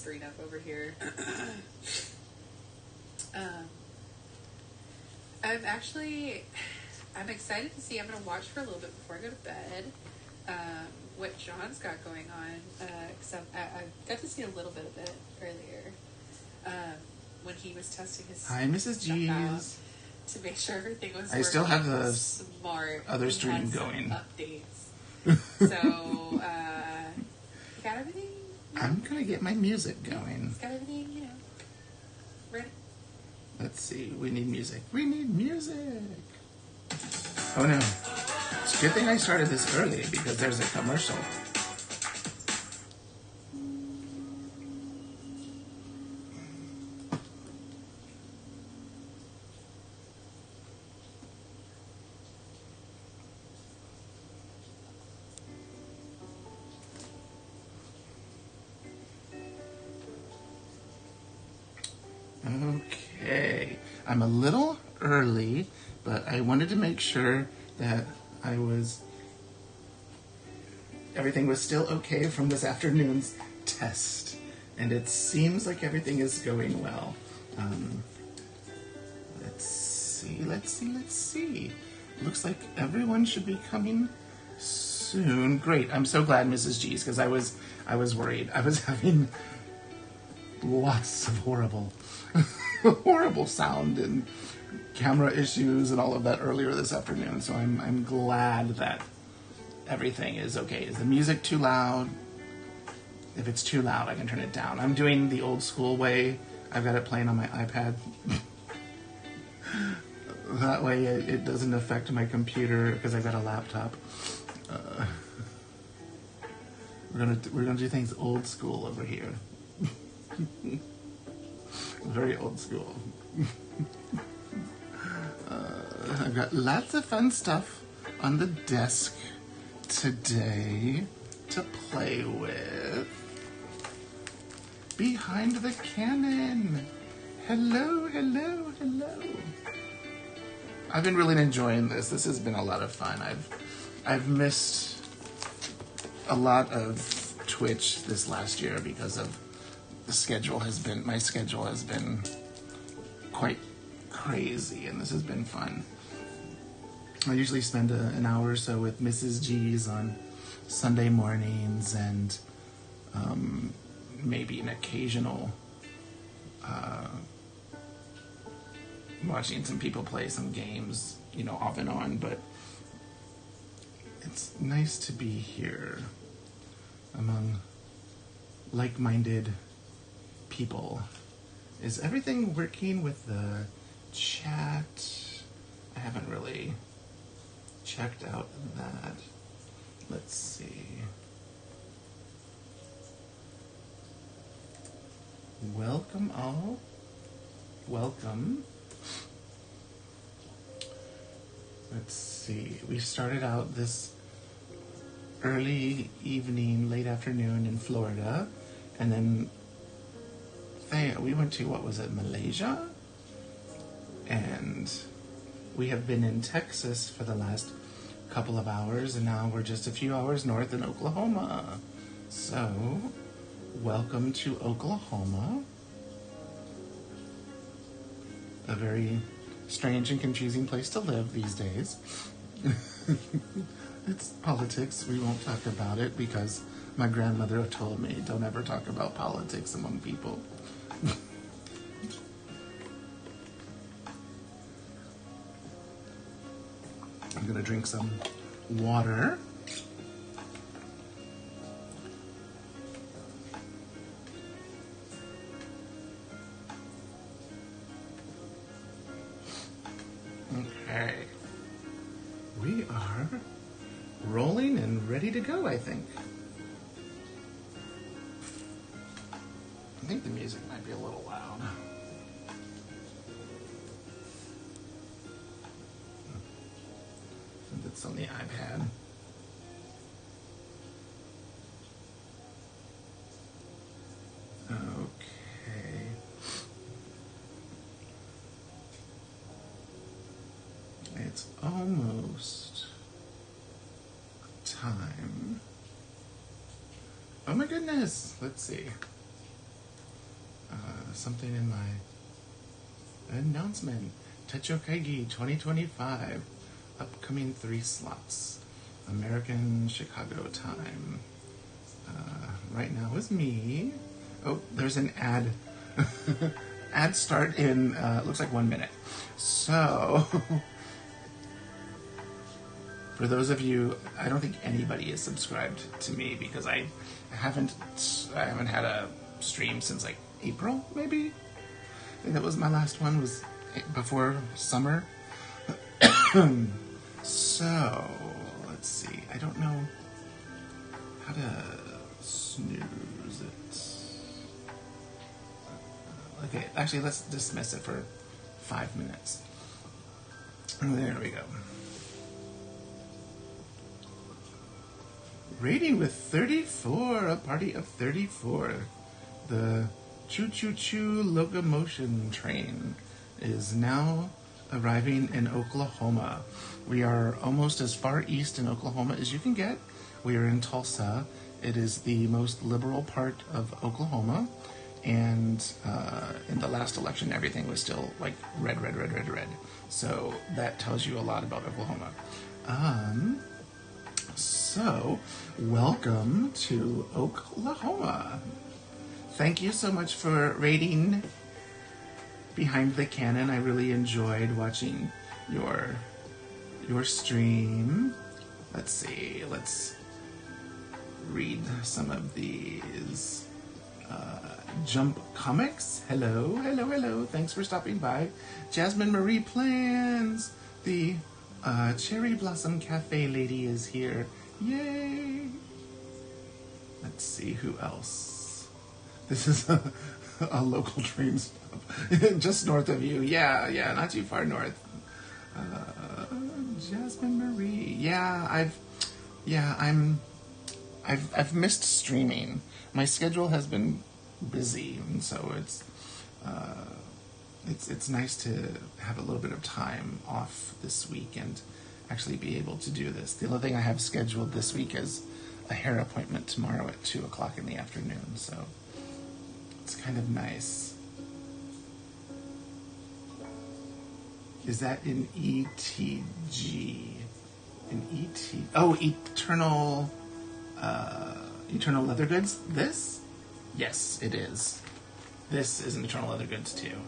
screen up over here. I'm excited to see. I'm going to watch for a little bit before I go to bed what John's got going on. Because I got to see a little bit of it earlier when he was testing his Hi, Mrs. G's. To make sure everything was I still have the smart. other stream going. Updates. So, you got everything? I'm going to get my music going. Got everything, ready? Let's see. We need music. We need music. Oh no. It's a good thing I started this early because there's a commercial. Okay. I'm a little early, but I wanted to make sure that everything was still okay from this afternoon's test. And it seems like everything is going well. Let's see. Looks like everyone should be coming soon. Great. I'm so glad, Mrs. G's, because I was worried. I was having lots of horrible sound and camera issues and all of that earlier this afternoon. So I'm glad that everything is okay. Is the music too loud? If it's too loud, I can turn it down. I'm doing the old school way. I've got it playing on my iPad. That way it doesn't affect my computer because I've got a laptop. We're gonna do things old school over here. Very old school. I've got lots of fun stuff on the desk today to play with. Behind the cannon. Hello, hello, hello. I've been really enjoying this. This has been a lot of fun. I've missed a lot of Twitch this last year because of my schedule has been quite crazy, and this has been fun. I usually spend an hour or so with Mrs. G's on Sunday mornings, and maybe an occasional watching some people play some games, off and on, but it's nice to be here among like-minded people. Is everything working with the chat? I haven't really checked out that. Let's see. Welcome all. Welcome. Let's see. We started out this early evening, late afternoon in Florida, and then we went to, Malaysia? And we have been in Texas for the last couple of hours, and now we're just a few hours north in Oklahoma. So, welcome to Oklahoma. A very strange and confusing place to live these days. It's politics. We won't talk about it because my grandmother told me don't ever talk about politics among people. I'm gonna drink some water. Okay. We are rolling and ready to go, I think. I think the music might be a little loud. Since it's on the iPad. Okay. It's almost time. Oh my goodness. Let's see. something in my announcement. Techo Kaigi 2025. Upcoming 3 slots. American Chicago time. Right now is me. Oh, there's an ad. Ad start in, looks like 1 minute. So, for those of you, I don't think anybody is subscribed to me because I haven't had a stream since like April, maybe. I think that was my last one, was before summer. So, let's see. I don't know how to snooze it. Okay, actually, let's dismiss it for 5 minutes. There we go. Rating with 34, a party of 34. The choo-choo-choo locomotion train is now arriving in Oklahoma. We are almost as far east in Oklahoma as you can get. We are in Tulsa. It is the most liberal part of Oklahoma. And in the last election, everything was still like red. So that tells you a lot about Oklahoma. So, welcome to Oklahoma. Thank you so much for rating Behind the Cannon. I really enjoyed watching your stream. Let's see. Let's read some of these. Jump Comics. Hello. Thanks for stopping by. Jasmine Marie Plans. The Cherry Blossom Cafe lady is here. Yay! Let's see who else. This is a local dream stop just north of you. Yeah, not too far north. Jasmine Marie. I've missed streaming. My schedule has been busy, and so it's nice to have a little bit of time off this week and actually be able to do this. The only thing I have scheduled this week is a hair appointment tomorrow at 2 o'clock in the afternoon, so it's kind of nice. Is that in ETG? In ET? Oh, Eternal Leather Goods? This? Yes, it is. This is an Eternal Leather Goods too.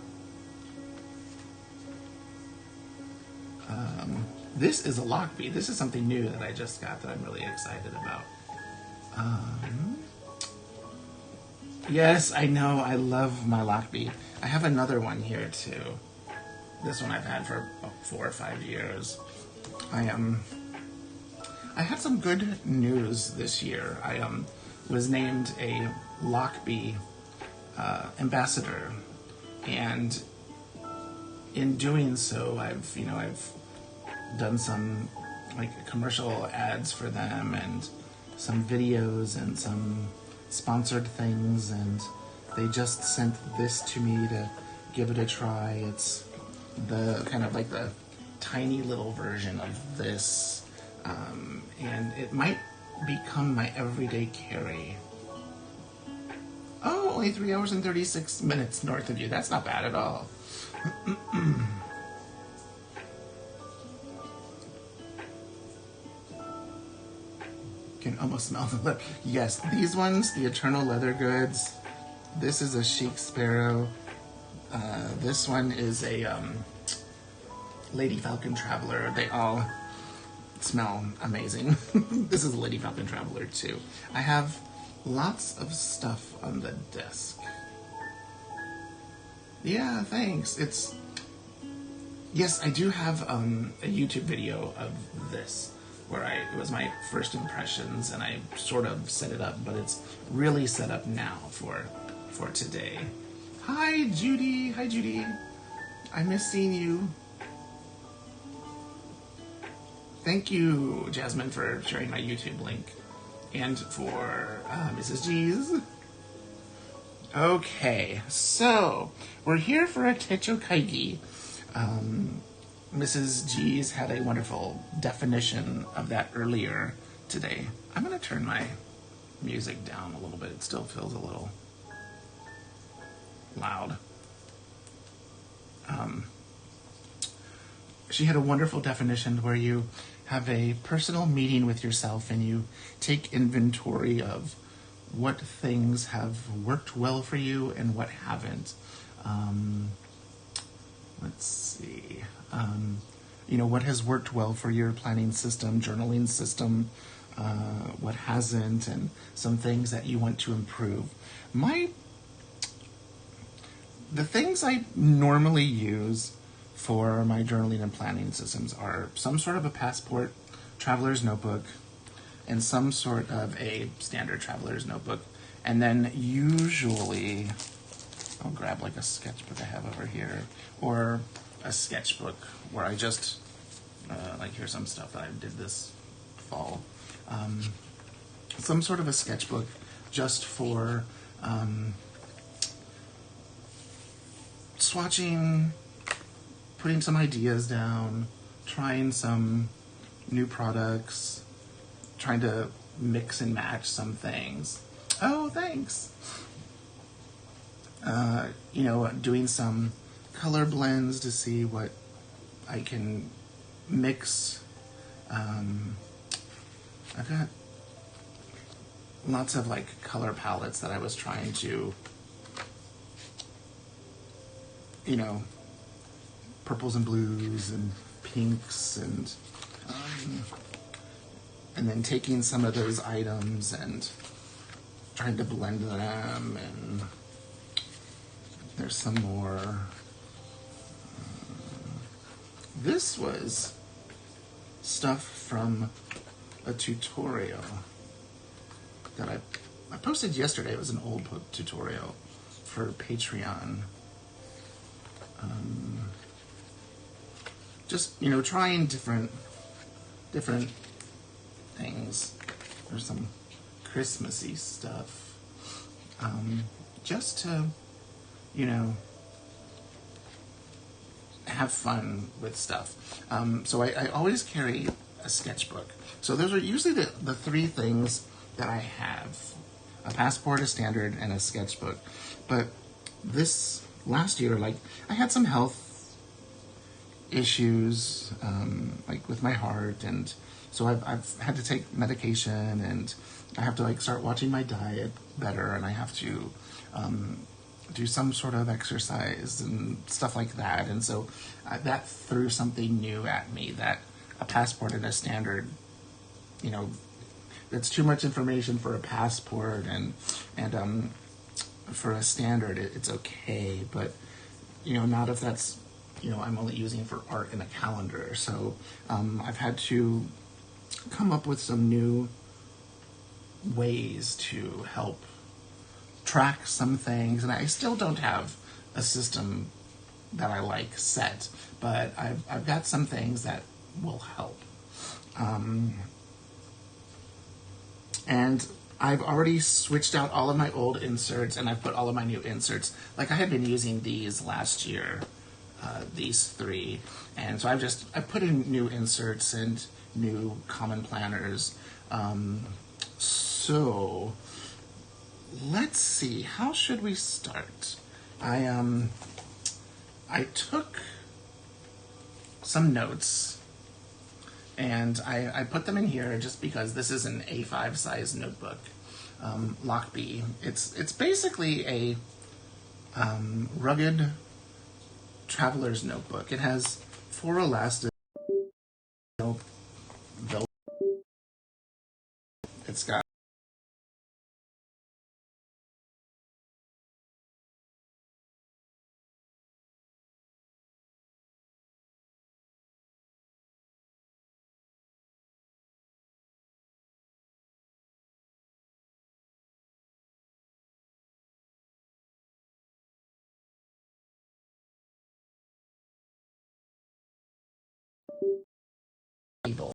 This is a Lockbee. This is something new that I just got that I'm really excited about. Yes, I know. I love my Lockbee. I have another one here too. This one I've had for about 4 or 5 years. I had some good news this year. I was named a Lockbee ambassador, and in doing so, I've done some like commercial ads for them and some videos and some sponsored things, and they just sent this to me to give it a try. It's the kind of like the tiny little version of this, and it might become my everyday carry. Oh, only 3 hours and 36 minutes north of you. That's not bad at all. Can almost smell the lip. Yes, these ones, the Eternal Leather Goods. This is a Chic Sparrow. This one is a Lady Falcon Traveler. They all smell amazing. This is a Lady Falcon Traveler too. I have lots of stuff on the desk. Yeah, thanks. Yes, I do have a YouTube video of this where it was my first impressions, and I sort of set it up, but it's really set up now for today. Hi, Judy. Hi, Judy. I miss seeing you. Thank you, Jasmine, for sharing my YouTube link. And for Mrs. G's. Okay, so we're here for a Techo Kaigi. Mrs. G's had a wonderful definition of that earlier today. I'm going to turn my music down a little bit. It still feels a little loud. She had a wonderful definition where you have a personal meeting with yourself and you take inventory of what things have worked well for you and what haven't. Let's see. What has worked well for your planning system, journaling system, what hasn't, and some things that you want to improve. The things I normally use for my journaling and planning systems are some sort of a passport, traveler's notebook, and some sort of a standard traveler's notebook. And then usually I'll grab like a sketchbook I have over here, or a sketchbook where I just, here's some stuff that I did this fall. Some sort of a sketchbook just for swatching, putting some ideas down, trying some new products, trying to mix and match some things. Oh, thanks. Doing some color blends to see what I can mix. I've got lots of color palettes that I was trying to, purples and blues and pinks and then taking some of those items and trying to blend them, and there's some more. This was stuff from a tutorial that I posted yesterday. It was an old tutorial for Patreon. Just trying different things. There's some Christmassy stuff, just to have fun with stuff. So I always carry a sketchbook. So those are usually the three things that I have: a passport, a standard, and a sketchbook. But this last year, I had some health issues, with my heart, and so I've had to take medication, and I have to start watching my diet better, and I have to do some sort of exercise and stuff like that. And so that threw something new at me, that a passport and a standard, it's too much information for a passport, and for a standard it's okay, but not if that's I'm only using for art in a calendar. So I've had to come up with some new ways to help track some things, and I still don't have a system that I like set, but I've got some things that will help. And I've already switched out all of my old inserts, and I've put all of my new inserts. I had been using these last year, these three, and so I put in new inserts and new common planners. So let's see, how should we start? I took some notes, and I put them in here just because this is an A5 size notebook, Lockbee. It's basically a rugged traveler's notebook. It has 4 elastic. It's got table.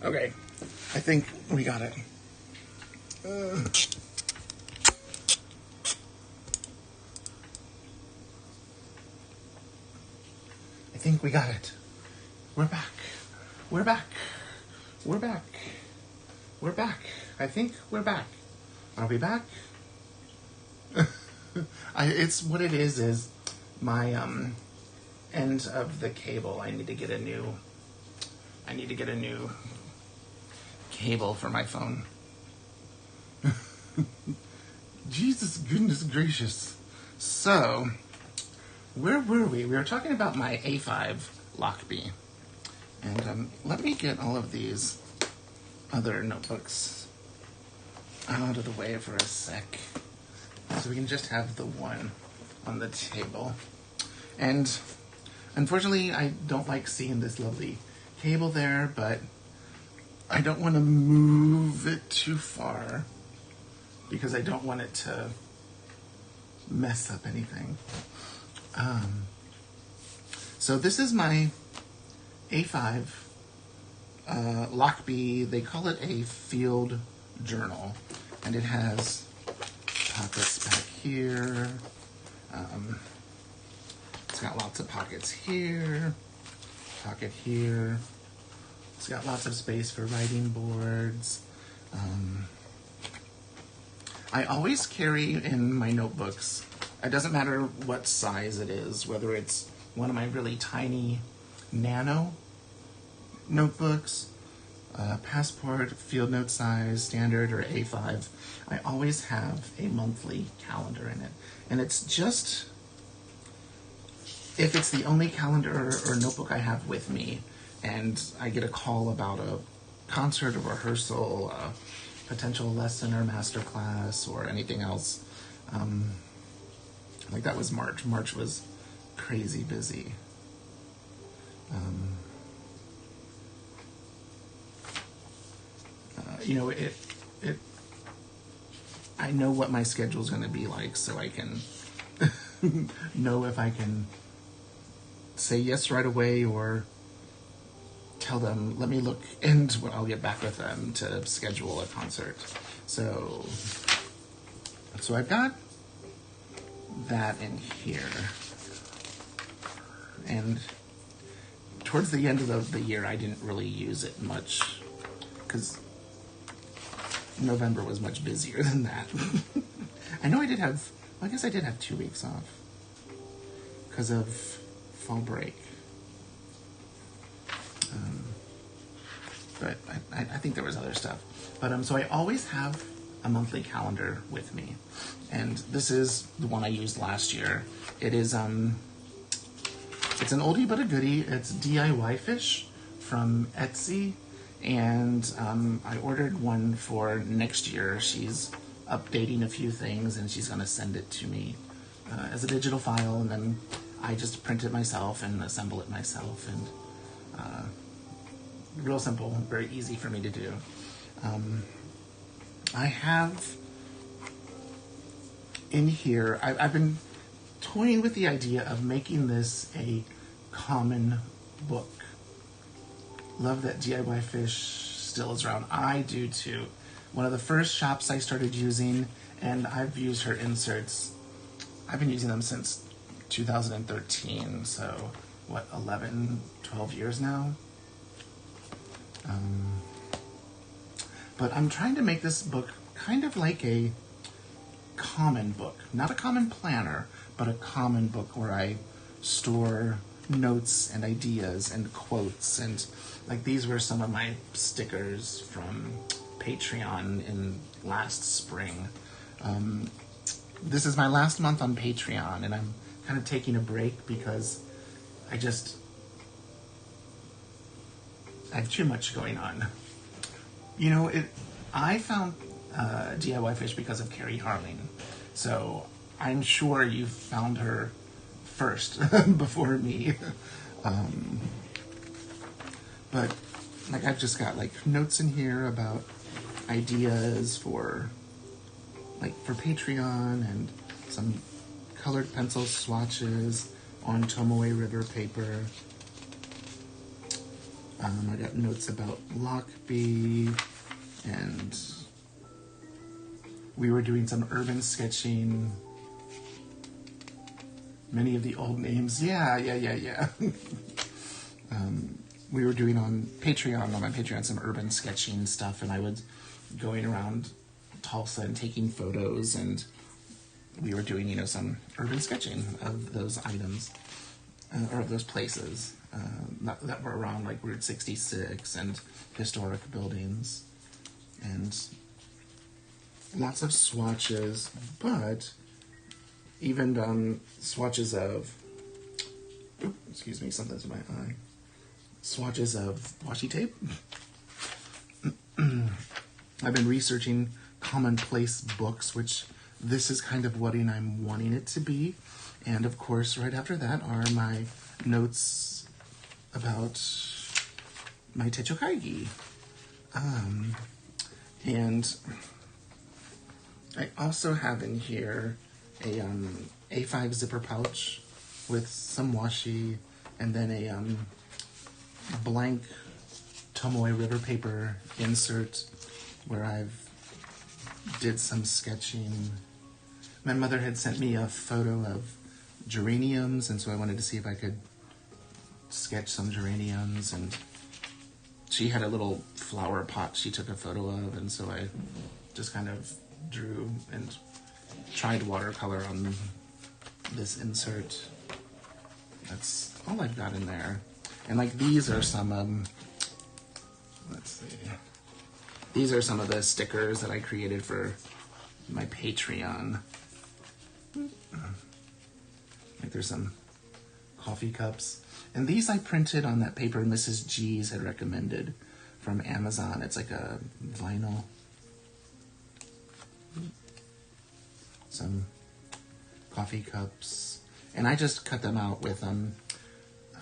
Okay, I think we got it. I think we got it. We're back. We're back. We're back. We're back. I think we're back. Are we back? It's what it is my end of the cable. I need to get a new cable for my phone. Jesus goodness gracious. So, where were we? We were talking about my A5 Lockbee. And let me get all of these other notebooks out of the way for a sec. So we can just have the one on the table. And unfortunately, I don't like seeing this lovely cable there, but I don't want to move it too far because I don't want it to mess up anything. So this is my A5 Lockbee. They call it a field journal, and it has pockets back here. It's got lots of pockets here, pocket here. It's got lots of space for writing boards. I always carry in my notebooks, it doesn't matter what size it is, whether it's one of my really tiny nano notebooks, passport, field note size, standard, or A5, I always have a monthly calendar in it. And it's just, if it's the only calendar or notebook I have with me, and I get a call about a concert or rehearsal, a potential lesson or master class, or anything else, like that was March. March was crazy busy. I know what my schedule's going to be like, so I can know if I can say yes right away or tell them, let me look, and I'll get back with them to schedule a concert. So I've got that in here. And towards the end of the year, I didn't really use it much because November was much busier than that. I know I did have 2 weeks off because of fall break. But I think there was other stuff. But so I always have a monthly calendar with me. And this is the one I used last year. It is, it's an oldie but a goodie. It's DIY Fish from Etsy. And I ordered one for next year. She's updating a few things and she's going to send it to me as a digital file, and then I just print it myself and assemble it myself. And real simple, very easy for me to do. I have in here, I've been toying with the idea of making this a common book. Love that DIY Fish still is around. I do too. One of the first shops I started using, and I've used her inserts. I've been using them since 2013, so what, 11, 12 years now? But I'm trying to make this book kind of like a common book. Not a common planner, but a common book where I store notes and ideas and quotes. And like these were some of my stickers from Patreon in last spring. This is my last month on Patreon, and I'm kind of taking a break because I have too much going on. You know, I found DIY Fish because of Carrie Harling, so I'm sure you found her first before me. But like I've just got like notes in here about ideas for Patreon, and some colored pencil swatches on Tomoe River paper. I got notes about Lockbee, and we were doing some urban sketching. Many of the old names. Yeah. We were doing on my Patreon, some urban sketching stuff, and I was going around Tulsa and taking photos, and we were doing, some urban sketching of those items, or of those places that were around like Route 66 and historic buildings, and lots of swatches, but even swatches of, excuse me, something's in my eye, swatches of washi tape. I've been researching commonplace books, which this is kind of what I'm wanting it to be. And of course, right after that are my notes about my Techo Kaigi. And I also have in here a A5 zipper pouch with some washi, and then a blank Tomoe River paper insert where I've did some sketching. My mother had sent me a photo of geraniums, and so I wanted to see if I could sketch some geraniums, and she had a little flower pot she took a photo of, and so I just kind of drew and tried watercolor on this insert. That's all I've got in there. And like these are some, let's see. These are some of the stickers that I created for my Patreon. Like there's some coffee cups. And these I printed on that paper Mrs. G's had recommended from Amazon. It's like a vinyl. Some coffee cups. And I just cut them out with,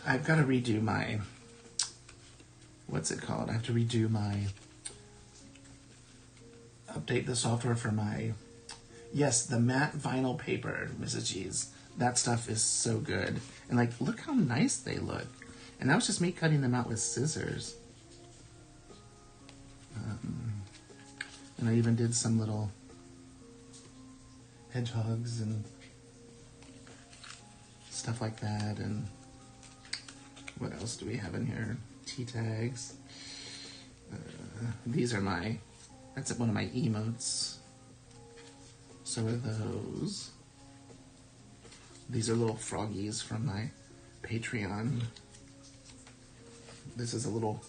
I've got to redo my, what's it called? I have to redo my, update the software for my, yes, the matte vinyl paper, Mrs. G's. That stuff is so good. And like, look how nice they look. And that was just me cutting them out with scissors. And I even did some little hedgehogs and stuff like that. And what else do we have in here? Tea tags. These are that's one of my emotes. So are those. These are little froggies from my Patreon. This is a little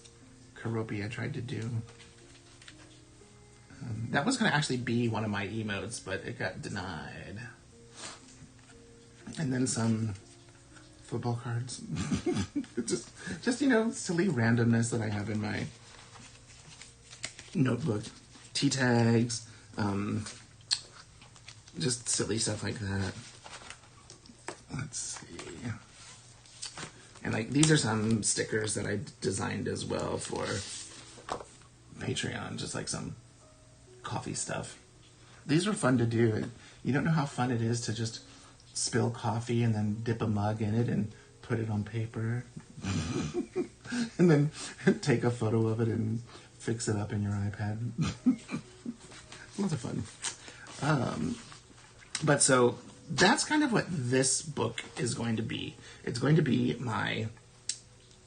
karopi I tried to do. That was going to actually be one of my emotes, but it got denied. And then some football cards. just silly randomness that I have in my notebook. Tea tags, just silly stuff like that. Let's see. And like these are some stickers that I designed as well for Patreon, just like some coffee stuff. These were fun to do. You don't know how fun it is to just spill coffee and then dip a mug in it and put it on paper. And then take a photo of it and fix it up in your iPad. Lots of fun. But so that's kind of what this book is going to be. It's going to be my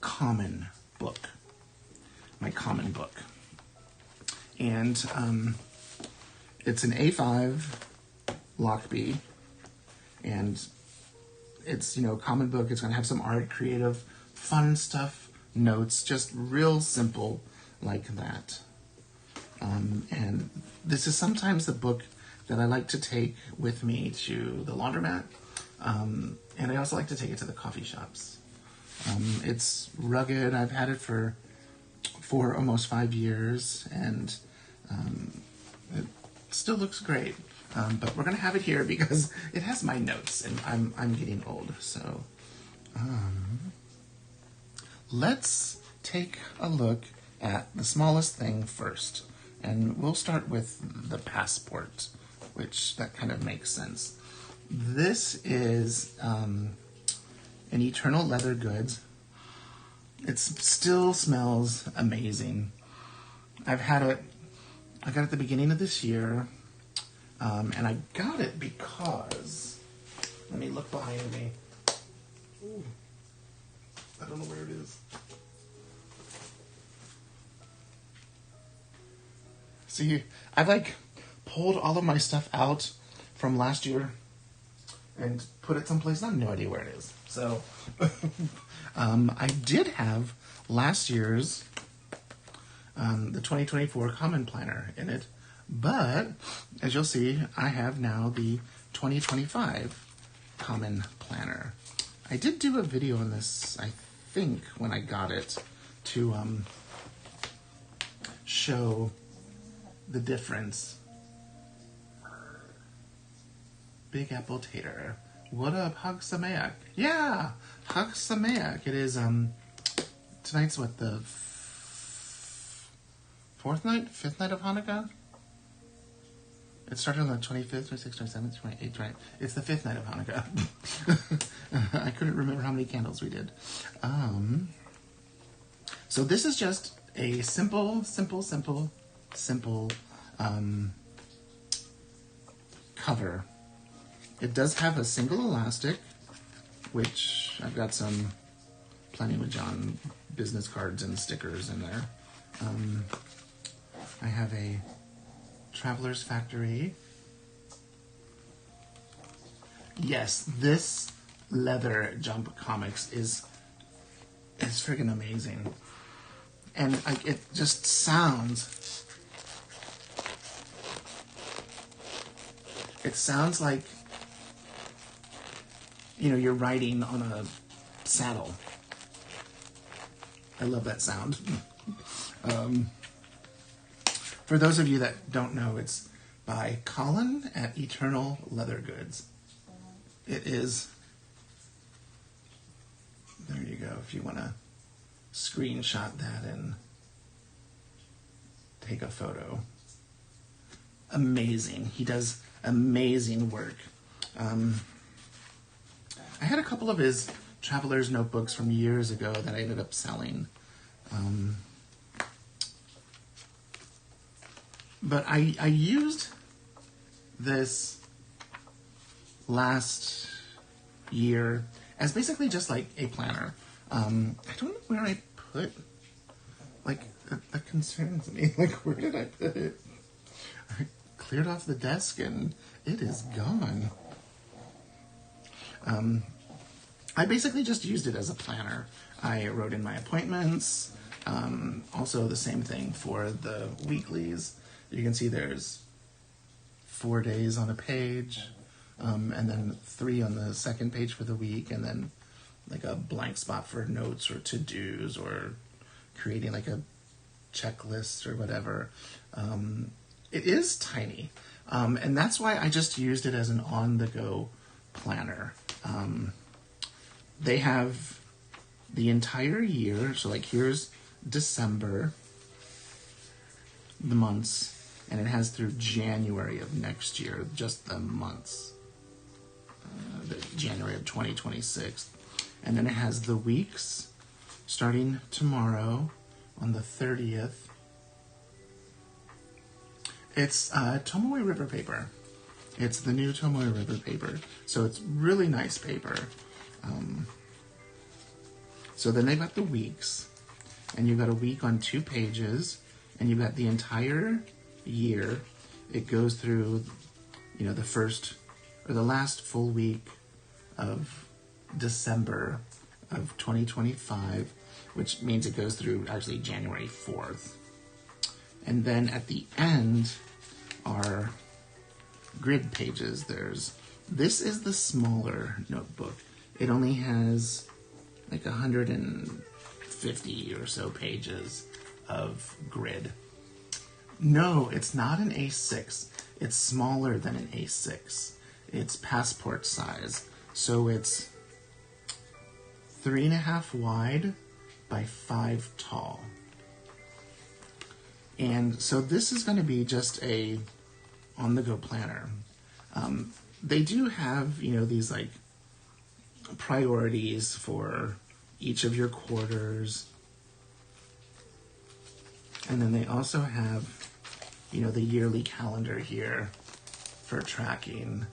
common book. My common book. And it's an A5 Lockbee. And it's, common book. It's going to have some art, creative, fun stuff, notes, just real simple like that. And this is sometimes the book that I like to take with me to the laundromat. And I also like to take it to the coffee shops. It's rugged. I've had it for almost 5 years, and it still looks great. But we're going to have it here because it has my notes, and I'm getting old. So let's take a look at the smallest thing first. And we'll start with the passport, which that kind of makes sense. This is an Eternal Leather Goods. It still smells amazing. I got it at the beginning of this year. And I got it because, let me look behind me. Ooh, I don't know where it is. See, I've pulled all of my stuff out from last year and put it someplace. I have no idea where it is. So, I did have last year's, the 2024 Common Planner in it. But, as you'll see, I have now the 2025 Common Planner. I did do a video on this, I think, when I got it, to show the difference. Big Apple Tater. What up, Hag Sameach? Yeah! Hag Sameach. It is, tonight's what, the fifth night of Hanukkah? It started on the 25th, 26th, 27th, 28th, right? It's the 5th night of Hanukkah. I couldn't remember how many candles we did. So this is just a simple cover. It does have a single elastic, which I've got some Planning with John business cards and stickers in there. I have a Traveler's Factory. Yes, this leather Jump Comics is friggin' amazing. And it just sounds... It sounds like, you're riding on a saddle. I love that sound. For those of you that don't know, it's by Colin at Eternal Leather Goods. It is, there you go, if you want to screenshot that and take a photo. Amazing. He does amazing work. I had a couple of his Traveler's Notebooks from years ago that I ended up selling. But I used this last year as basically just like a planner. I don't know where I put, that concerns me. Where did I put it? I cleared off the desk and it is gone. I basically just used it as a planner. I wrote in my appointments, also the same thing for the weeklies. You can see there's 4 days on a page, and then 3 on the second page for the week, and then like a blank spot for notes or to-dos or creating like a checklist or whatever. It is tiny, and that's why I just used it as an on-the-go planner. They have the entire year, so like here's December, the months, and it has through January of next year, just the months, January of 2026. And then it has the weeks, starting tomorrow on the 30th. It's Tomoe River paper. It's the new Tomoe River paper. So it's really nice paper. So then they've got the weeks, and you've got a week on 2 pages, and you've got the entire year. It goes through, the first or the last full week of December of 2025, which means it goes through actually January 4th. And then at the end are grid pages. This is the smaller notebook. It only has like 150 or so pages of grid. No, it's not an A6. It's smaller than an A6. It's passport size. So it's 3.5 wide by 5 tall. And so this is going to be just a on-the-go planner. They do have, these like priorities for each of your quarters. And then they also have, the yearly calendar here for tracking.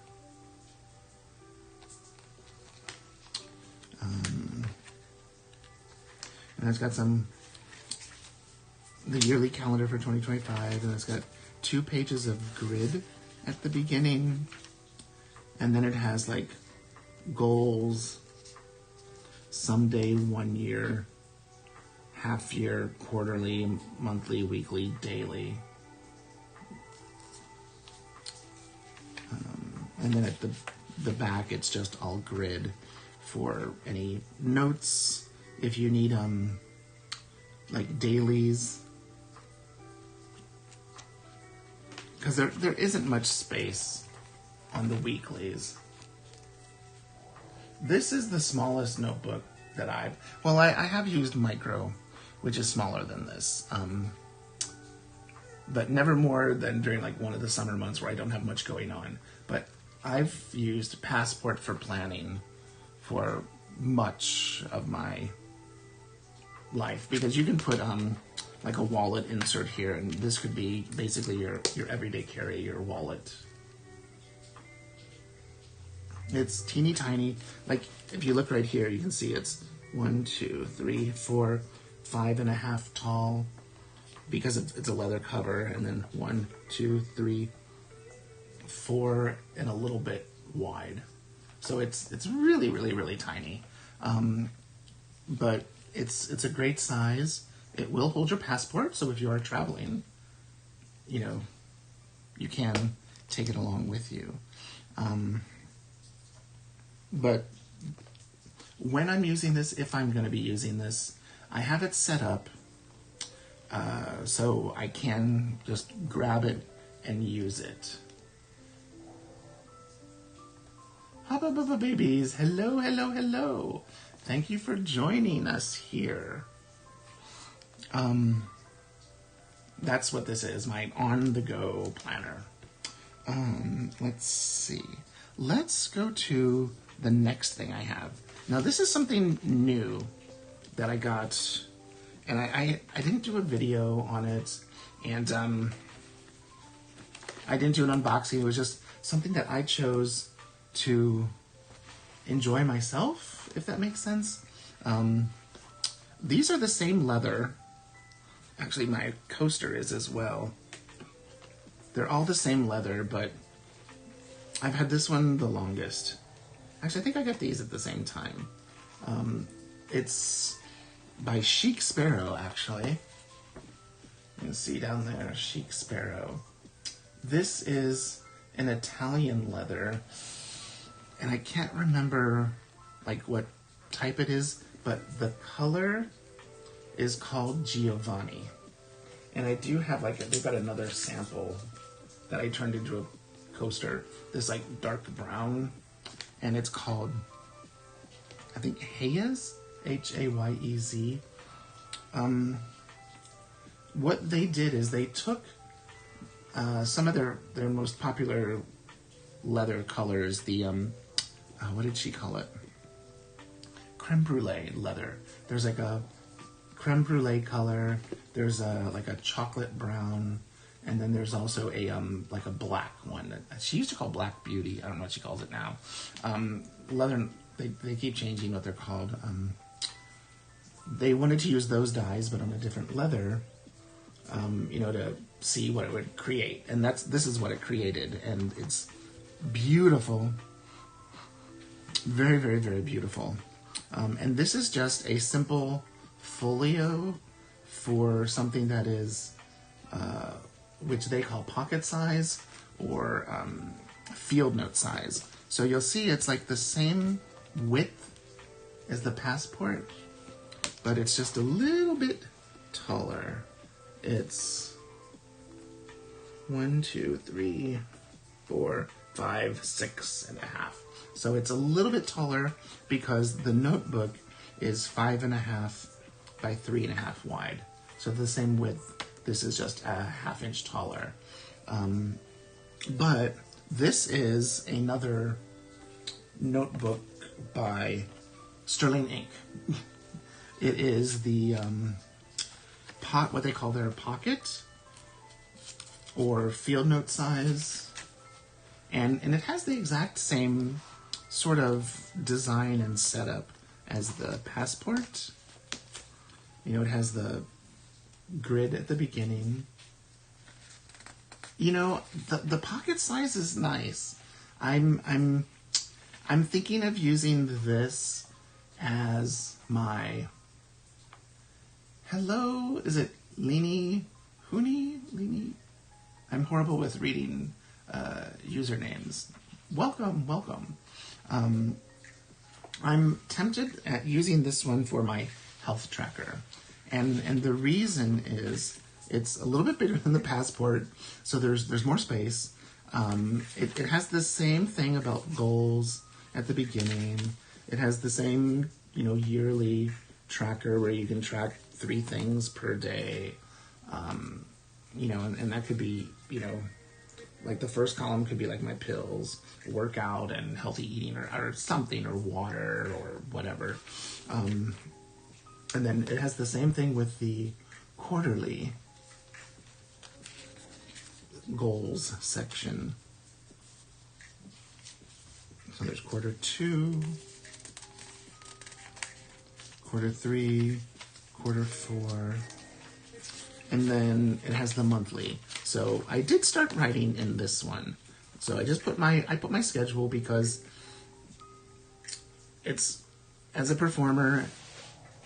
And it's got the yearly calendar for 2025, and it's got 2 pages of grid at the beginning, and then it has like goals, someday, 1 year, half year, quarterly, monthly, weekly, daily. And then at the back, it's just all grid for any notes, if you need like dailies, because there isn't much space on the weeklies. This is the smallest notebook that I have used micro, which is smaller than this, but never more than during like one of the summer months where I don't have much going on. But I've used Passport for planning for much of my life, because you can put like a wallet insert here, and this could be basically your everyday carry, your wallet. It's teeny tiny. Like if you look right here, you can see it's 1, 2, 3, 4, 5.5 tall, because it's a leather cover, and then 1, 2, 3, 4, and a little bit wide. So it's really, really, really tiny. But it's a great size. It will hold your passport, so if you are traveling, you can take it along with you. But when I'm using this, if I'm going to be using this, I have it set up so I can just grab it and use it. Hubba babies, hello, hello, hello. Thank you for joining us here. That's what this is, my on-the-go planner. Let's see. Let's go to the next thing I have. Now, this is something new that I got, and I didn't do a video on it, and I didn't do an unboxing. It was just something that I chose to enjoy myself, if that makes sense. These are the same leather. Actually, my coaster is as well. They're all the same leather, but I've had this one the longest. Actually, I think I got these at the same time. It's by Chic Sparrow, actually. You can see down there, Chic Sparrow. This is an Italian leather, and I can't remember like what type it is, but the color is called Giovanni. And I do have like, they've got another sample that I turned into a coaster, this like dark brown, and it's called, I think, Hayez, Hayez. What they did is they took some of their most popular leather colors, the, what did she call it? Creme brulee leather. There's like a creme brulee color, there's like a chocolate brown, and then there's also a like a black one that she used to call Black Beauty. I don't know what she calls it now. Leather, they keep changing what they're called. They wanted to use those dyes, but on a different leather, you know, to see what it would create. And this is what it created, and it's beautiful. Very, very, very beautiful. And this is just a simple folio for something that is, which they call pocket size or field note size. So you'll see it's like the same width as the passport, but it's just a little bit taller. It's 1, 2, 3, 4, 5, 6.5. So it's a little bit taller because the notebook is 5.5 by 3.5 wide. So the same width. This is just a ½ inch taller. But this is another notebook by Sterling Ink. It is the what they call their pocket or field note size, and it has the exact same sort of design and setup as the passport. You know, it has the grid at the beginning. You know, the pocket size is nice. I'm thinking of using this as my, hello, is it Lini? I'm horrible with reading usernames. Welcome. I'm tempted at using this one for my health tracker. And the reason is it's a little bit bigger than the passport, so there's more space. It has the same thing about goals at the beginning. It has the same, you know, yearly tracker where you can track 3 things per day. You know, and that could be, you know, like the first column could be like my pills, workout, and healthy eating, or something, or water, or whatever. And then it has the same thing with the quarterly goals section. So there's quarter 2, quarter 3, quarter 4, and then it has the monthly. So I did start writing in this one. So I just put my schedule because it's, as a performer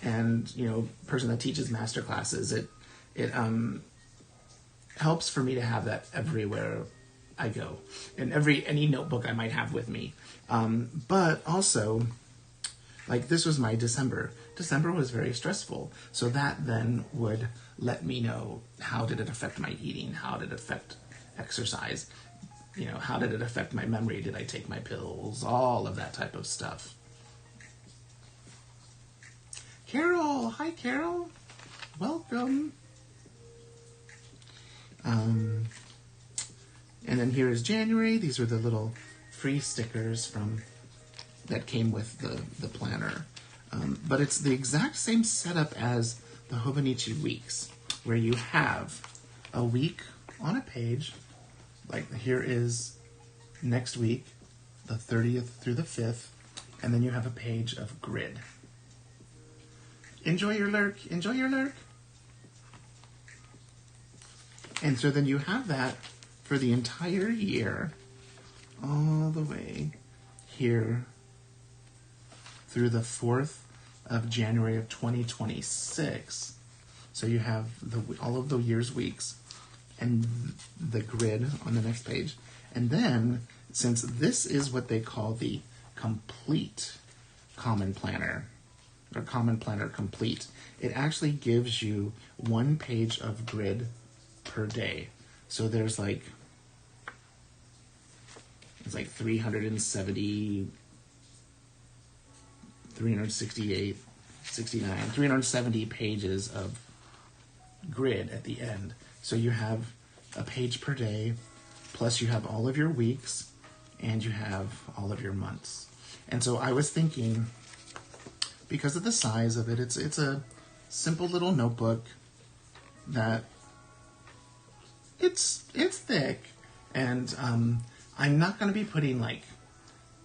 and, you know, person that teaches master classes, it helps for me to have that everywhere I go, in any notebook I might have with me. But also, like, this was my December. December was very stressful, so that then would let me know, how did it affect my eating? How did it affect exercise? You know, how did it affect my memory? Did I take my pills? All of that type of stuff. Carol! Hi, Carol! Welcome! And then here is January. These were the little free stickers that came with the planner. But it's the exact same setup as the Hobonichi weeks, where you have a week on a page. Like, here is next week, the 30th through the 5th, and then you have a page of grid. Enjoy your lurk. Enjoy your lurk. And so then you have that for the entire year, all the way here through the 4th of January of 2026. So you have all of the year's weeks and the grid on the next page. And then, since this is what they call the complete Common Planner, or Common Planner Complete, it actually gives you 1 page of grid per day. So there's like, it's like 370, 368, 69, 370 pages of grid at the end. So you have a page per day, plus you have all of your weeks, and you have all of your months. And so I was thinking, because of the size of it, it's a simple little notebook that it's thick, and I'm not going to be putting like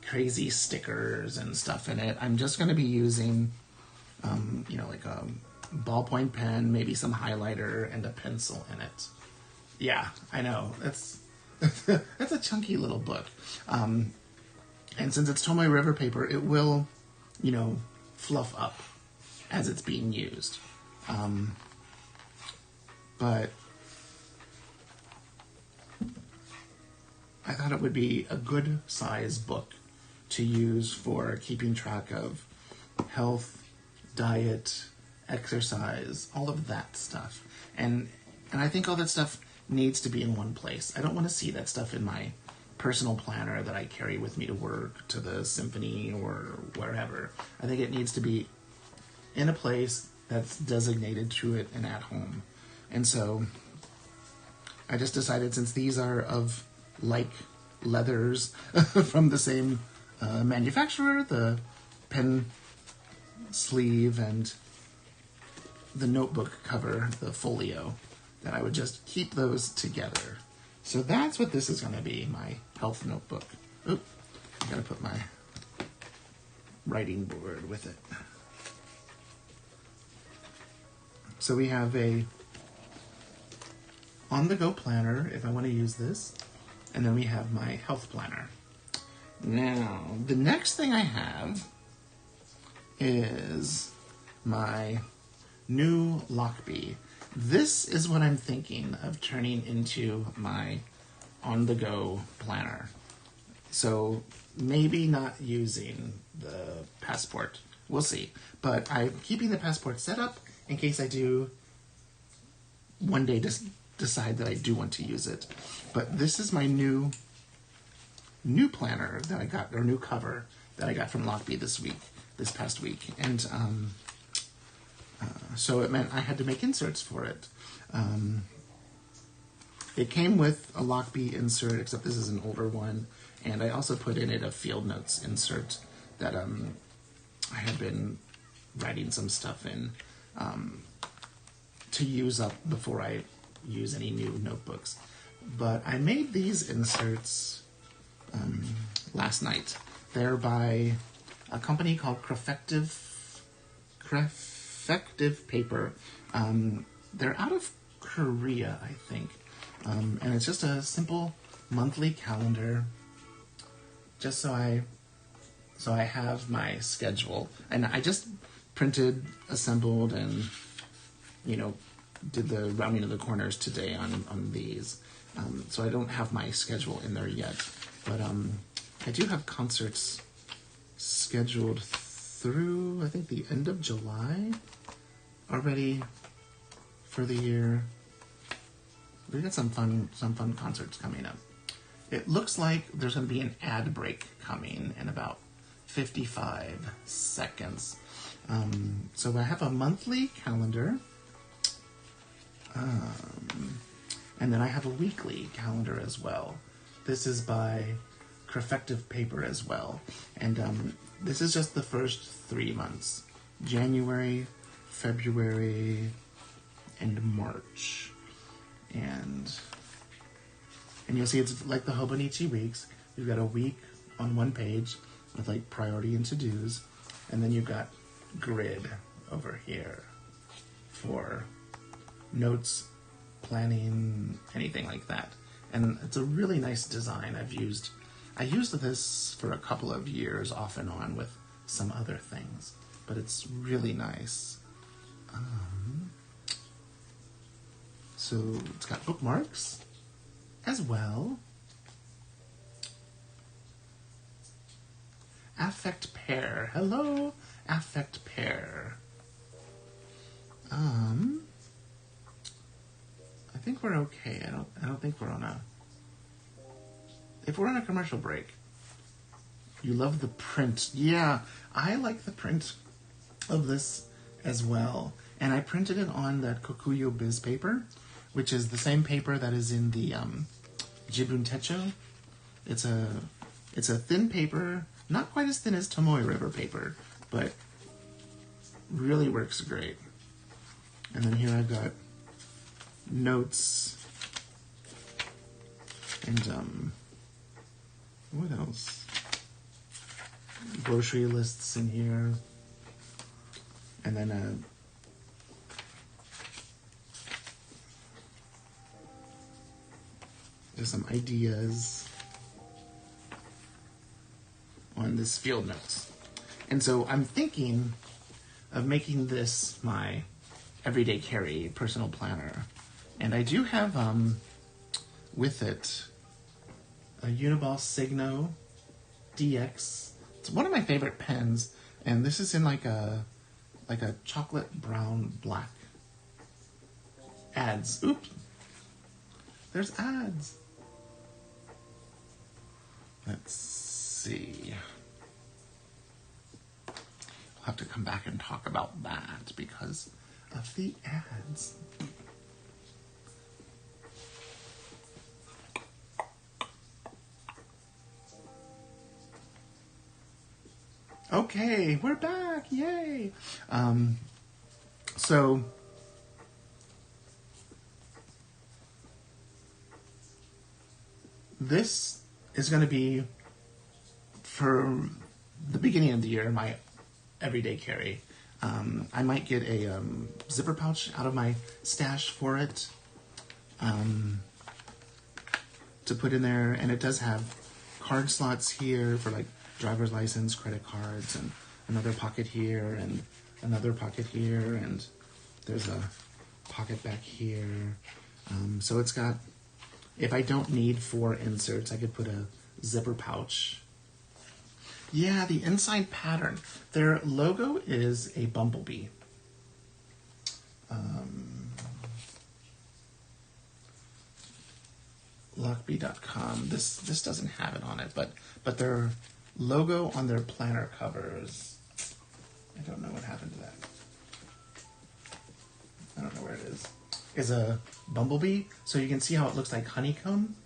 crazy stickers and stuff in it. I'm just going to be using, like a ballpoint pen, maybe some highlighter, and a pencil in it. Yeah, I know. That's a chunky little book. And since it's Tomoe River paper, it will, fluff up as it's being used. But I thought it would be a good size book to use for keeping track of health, diet, exercise, all of that stuff. And I think all that stuff needs to be in one place. I don't want to see that stuff in my personal planner that I carry with me to work, to the symphony, or wherever. I think it needs to be in a place that's designated to it and at home. And so I just decided, since these are of like leathers from the same manufacturer, the pen sleeve and the notebook cover, the folio, that I would just keep those together. So that's what this is going to be, my health notebook. Oop, I gotta put my writing board with it. So we have a on-the-go planner, if I want to use this, and then we have my health planner. Now, the next thing I have is my new Lockbee. This is what I'm thinking of turning into my on-the-go planner. So maybe not using the Passport. We'll see. But I'm keeping the Passport set up in case I do one day decide that I do want to use it. But this is my new planner that I got, or new cover that I got from Lockbee this past week. And so it meant I had to make inserts for it. It came with a Lockbee insert, except this is an older one, and I also put in it a field notes insert that I had been writing some stuff in to use up before I use any new notebooks. But I made these inserts last night. They're by a company called Crefective Paper. They're out of Korea, I think. And it's just a simple monthly calendar, just so I have my schedule. And I just printed, assembled, and did the rounding of the corners today on these. So I don't have my schedule in there yet. But I do have concerts scheduled through, I think, the end of July already for the year. We got some fun concerts coming up. It looks like there's going to be an ad break coming in about 55 seconds. So I have a monthly calendar, and then I have a weekly calendar as well. This is by Crefective Paper as well. And this is just the first 3 months. January, February, and March. And you'll see it's like the Hobonichi weeks. You've got a week on one page with like priority and to-dos. And then you've got grid over here for notes, planning, anything like that. And it's a really nice design. I used this for a couple of years off and on with some other things, but it's really nice. So it's got bookmarks as well. Affect Pair. Hello, Affect Pair. I think we're okay. I don't think we're on a... If we're on a commercial break. You love the print. Yeah, I like the print of this as well. And I printed it on that Kokuyo Biz paper, which is the same paper that is in the Jibun Techo. It's a thin paper, not quite as thin as Tomoe River paper, but really works great. And then here I've got notes and what else? Grocery lists in here, and then just some ideas on this field notes. And so I'm thinking of making this my everyday carry personal planner. And I do have with it a Uniball Signo DX. It's one of my favorite pens, and this is in like a chocolate brown black. Ads. Oops. There's ads. Let's see. We'll have to come back and talk about that because of the ads. Okay, we're back. Yay. So this is going to be, for the beginning of the year, my everyday carry. I might get a zipper pouch out of my stash for it to put in there. And it does have card slots here for like driver's license, credit cards, and another pocket here, and another pocket here, and there's a pocket back here. So it's got, if I don't need 4 inserts, I could put a zipper pouch. Yeah, the inside pattern. Their logo is a bumblebee. Lockbee.com. This doesn't have it on it, but their logo on their planner covers, I don't know what happened to that. I don't know where it is a bumblebee. So you can see how it looks like honeycomb.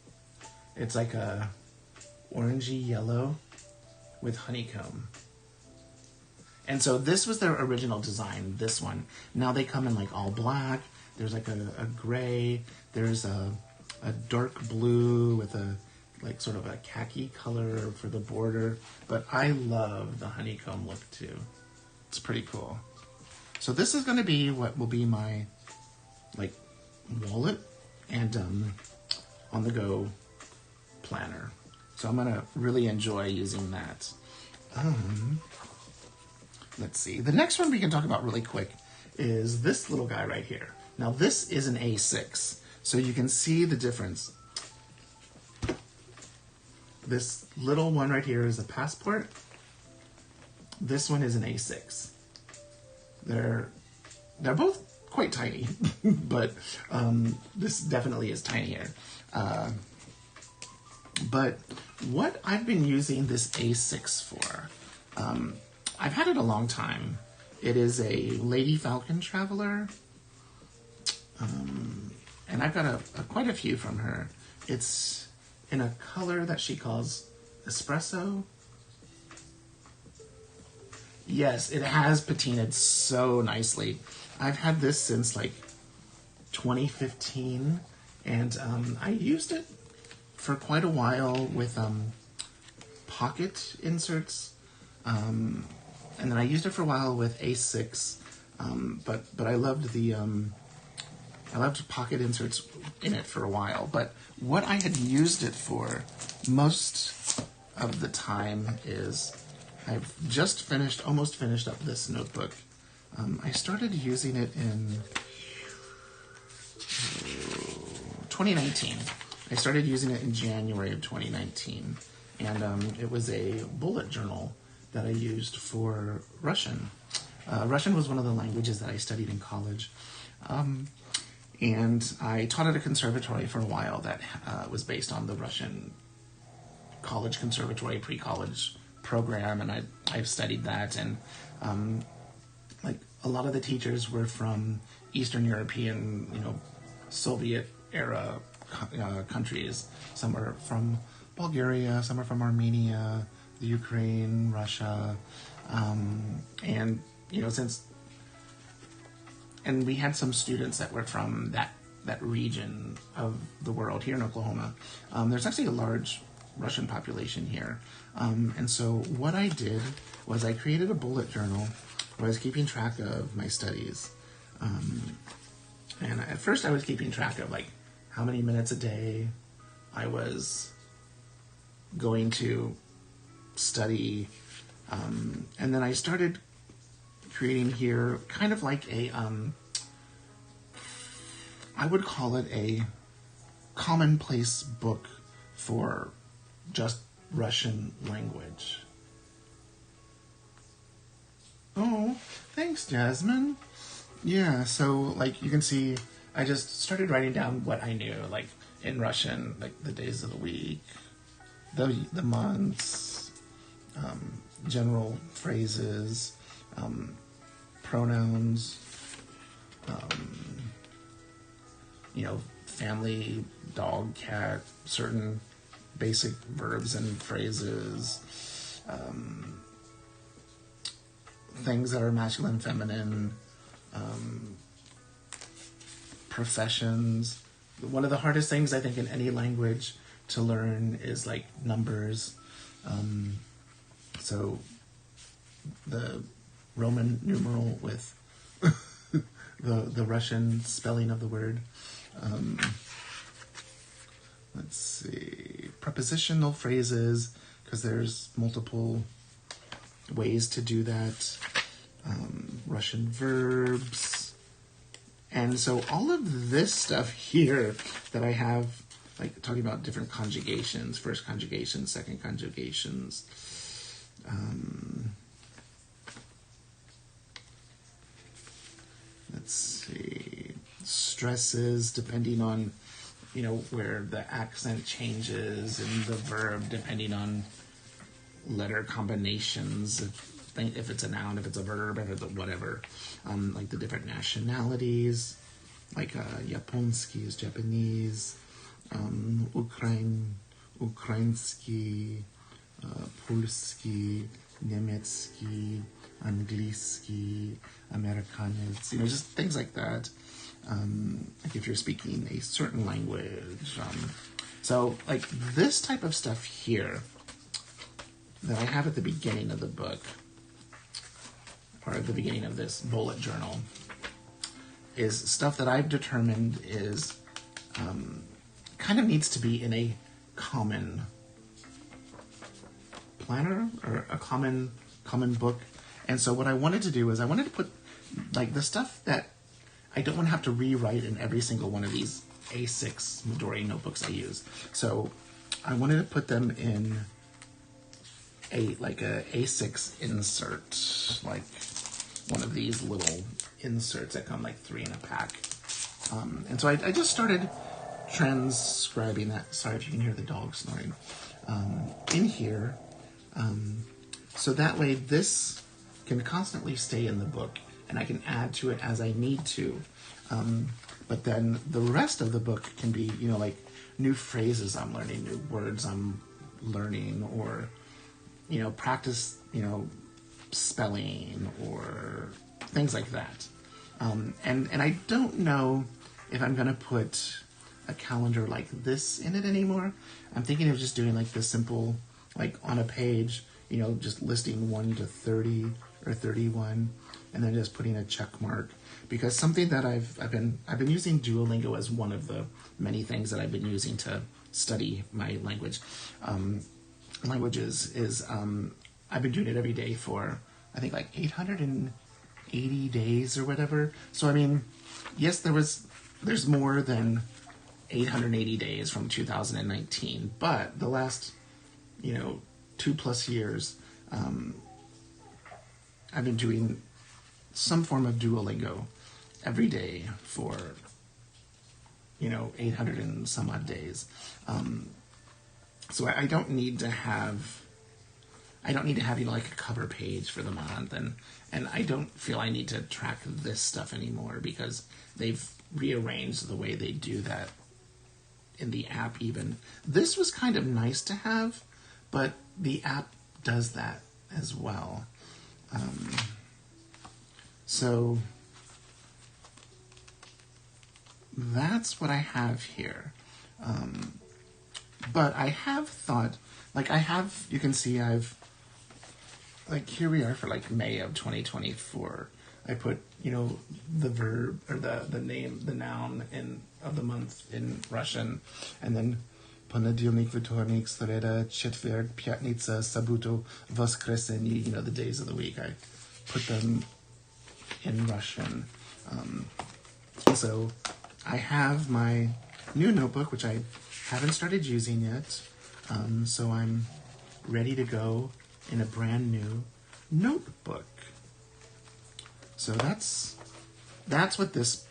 It's like a orangey yellow with honeycomb. And so this was their original design, this one. Now they come in like all black. There's like a gray. There's a dark blue with a like sort of a khaki color for the border. But I love the honeycomb look too. It's pretty cool. So this is going to be what will be my like wallet and on the go planner. So I'm going to really enjoy using that. Let's see. The next one we can talk about really quick is this little guy right here. Now this is an A6, so you can see the difference. This little one right here is a passport. This one is an A6. They're both quite tiny, but this definitely is tinier. But what I've been using this A6 for, I've had it a long time. It is a Lady Falcon Traveler, and I've got quite a few from her. It's in a color that she calls espresso. Yes, it has patinaed so nicely. I've had this since like 2015, and I used it for quite a while with pocket inserts, and then I used it for a while with A6, but I loved I loved pocket inserts in it for a while. But what I had used it for most of the time is I've just almost finished up this notebook. I started using it in 2019. I started using it in January of 2019, and it was a bullet journal that I used for Russian. Russian was one of the languages that I studied in college, and I taught at a conservatory for a while that was based on the Russian college conservatory pre-college program, and I've studied that, and like a lot of the teachers were from Eastern European, Soviet era countries. Some are from Bulgaria, some are from Armenia, the Ukraine, Russia, and and we had some students that were from that region of the world here in Oklahoma. There's actually a large Russian population here, and so what I did was I created a bullet journal where I was keeping track of my studies. And at first I was keeping track of like how many minutes a day I was going to study. And then I started creating here kind of like I would call it a commonplace book for just Russian language. Oh, thanks, Jasmine. Yeah, so like you can see, I just started writing down what I knew, like in Russian, like the days of the week, the months, general phrases, pronouns, family, dog, cat, certain basic verbs and phrases, things that are masculine, feminine, professions. One of the hardest things I think in any language to learn is like numbers. So the Roman numeral with the Russian spelling of the word. Let's see, prepositional phrases, because there's multiple ways to do that. Russian verbs. And so all of this stuff here that I have, like talking about different conjugations, first conjugations, second conjugations, let's see, stresses depending on, where the accent changes, and the verb depending on letter combinations, if it's a noun, if it's a verb, if it's a whatever, like the different nationalities, like Japonski is Japanese, Ukrainsky, Polski, Niemiecki, Angliski, Amerikanец, just things like that. Like if you're speaking a certain language. So like this type of stuff here that I have at the beginning of the book, or at the beginning of this bullet journal, is stuff that I've determined is kind of needs to be in a common planner or a common book. And so what I wanted to do is I wanted to put like the stuff that I don't want to have to rewrite in every single one of these A6 Midori notebooks I use. So I wanted to put them in a A6 insert, like one of these little inserts that come like 3 in a pack. And so I just started transcribing that. Sorry if you can hear the dog snoring. In here. So that way this can constantly stay in the book and I can add to it as I need to. But then the rest of the book can be, like new phrases I'm learning, new words I'm learning, or, practice, spelling or things like that. And I don't know if I'm going to put a calendar like this in it anymore. I'm thinking of just doing like the simple, like on a page, just listing 1 to 30 or 31, and then just putting a check mark. Because something that I've been using Duolingo as one of the many things that I've been using to study my languages is I've been doing it every day for I think like 880 days or whatever. So I mean, yes, there's more than 880 days from 2019, but the last, 2+ years, I've been doing some form of Duolingo every day for 800 and some odd days. So I don't need to have like a cover page for the month, and I don't feel I need to track this stuff anymore because they've rearranged the way they do that in the app even. This was kind of nice to have, but the app does that as well. So that's what I have here. But I have thought, you can see here we are for May of 2024. I put, the verb or the name, the noun of the month in Russian, and then Понедельник, вторник, среда, четверг, пятница, суббота, воскресенье, the days of the week. I put them in Russian. So I have my new notebook, which I haven't started using yet. So I'm ready to go in a brand new notebook. So that's what this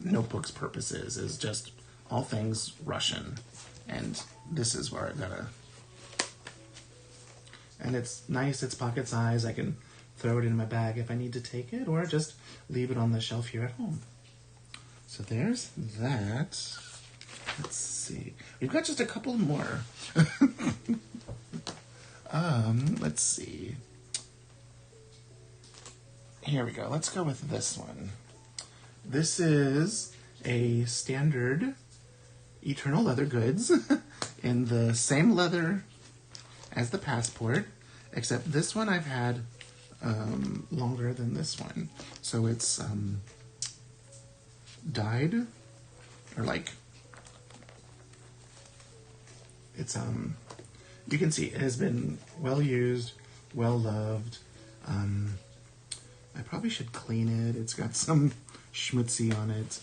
notebook's purpose is just all things Russian. And this is where I've got to... And it's nice, it's pocket size. I can throw it in my bag if I need to take it, or just leave it on the shelf here at home. So there's that. Let's see. We've got just a couple more. Let's see. Here we go. Let's go with this one. This is a standard Eternal Leather Goods in the same leather as the passport, except this one I've had longer than this one. So it's dyed, or it's you can see it has been well used, well loved. I probably should clean it. It's got some schmutzy on it.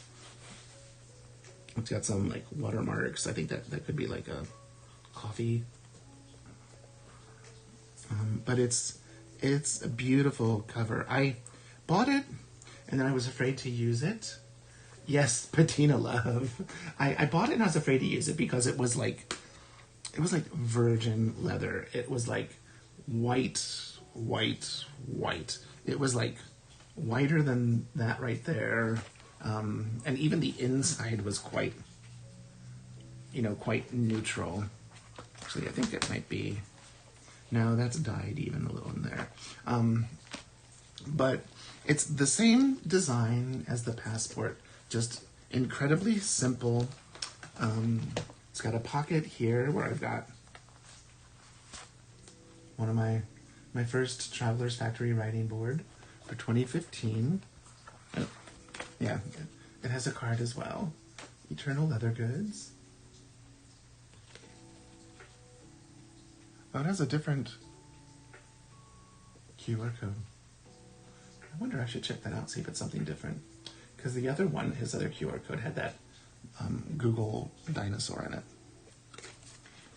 It's got some watermarks. I think that could be a coffee. But it's a beautiful cover. I bought it and then I was afraid to use it. Yes, Patina love. I bought it and I was afraid to use it because it was like virgin leather. It was white. It was whiter than that right there. And even the inside was quite neutral. Actually, I think it might be... No, that's dyed even a little in there. But it's the same design as the passport, just incredibly simple. It's got a pocket here where I've got one of my first Traveler's Factory writing board for 2015. Yeah, it has a card as well. Eternal Leather Goods. Oh, it has a different QR code. I wonder, I should check that out, see if it's something different. Because the other one, his other QR code, had that Google dinosaur in it.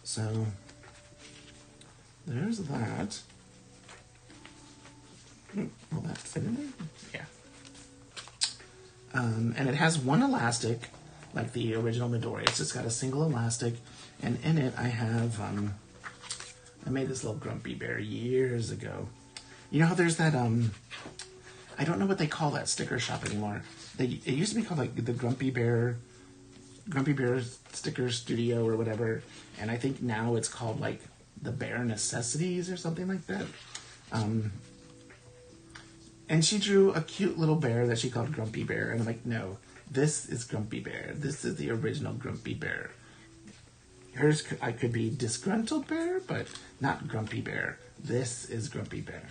So, there's that. Will that fit in there? Yeah. And it has one elastic, like the original Midori. It's just got a single elastic, and in it I have, I made this little grumpy bear years ago. You know how there's that, I don't know what they call that sticker shop anymore. It used to be called the Grumpy Bear Sticker Studio or whatever, and I think now it's called the Bear Necessities or something like that. And she drew a cute little bear that she called Grumpy Bear. And I'm like, no, this is Grumpy Bear. This is the original Grumpy Bear. Hers, I could be Disgruntled Bear, but not Grumpy Bear. This is Grumpy Bear.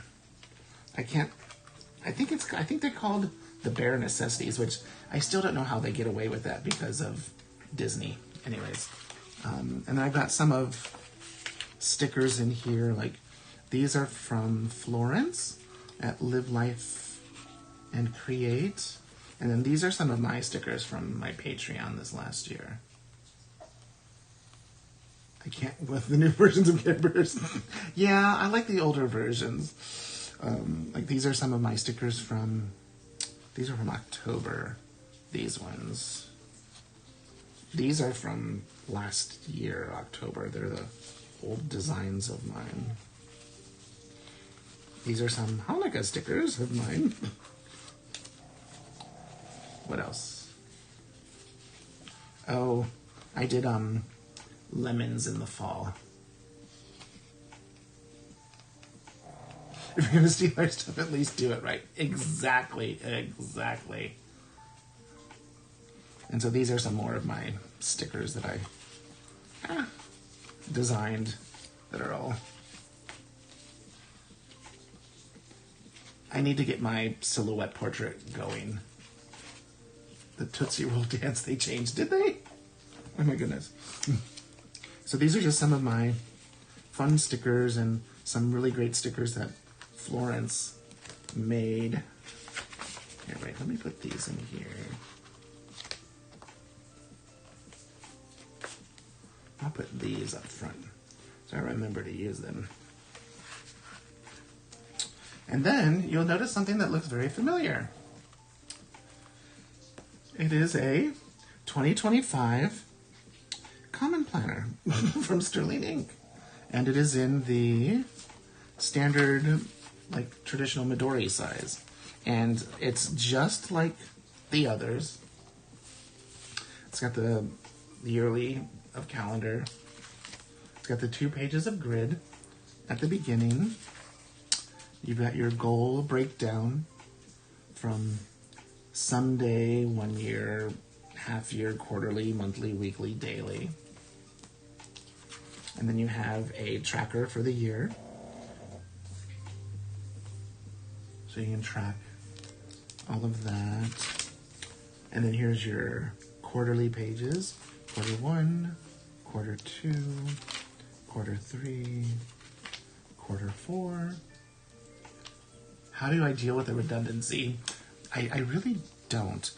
I think they're called the Bear Necessities, which I still don't know how they get away with that because of Disney. Anyways. And then I've got some of stickers in here. These are from Florence at Live Life and Create. And then these are some of my stickers from my Patreon this last year. I can't with the new versions of Care Bears. Yeah, I like the older versions. Like these are some of my stickers from. These are from October. These ones. These are from last year, October. They're the old designs of mine. These are some Hanukkah stickers of mine. What else? Oh, I did lemons in the fall. If you're gonna steal our stuff, at least do it right. Exactly. And so these are some more of my stickers that I designed that are all. I need to get my silhouette portrait going. The Tootsie Roll dance they changed, did they? Oh my goodness. So these are just some of my fun stickers and some really great stickers that Florence made. Here, wait, let me put these in here. I'll put these up front so I remember to use them. And then you'll notice something that looks very familiar. It is a 2025 Common Planner from Sterling Ink. And it is in the standard, like, traditional Midori size. And it's just like the others. It's got the yearly of calendar. It's got the 2 pages of grid at the beginning. You've got your goal breakdown from someday, 1 year, half year, quarterly, monthly, weekly, daily. And then you have a tracker for the year. So you can track all of that. And then here's your quarterly pages. Quarter 1, quarter 2, quarter 3, quarter 4. How do I deal with the redundancy? I really don't.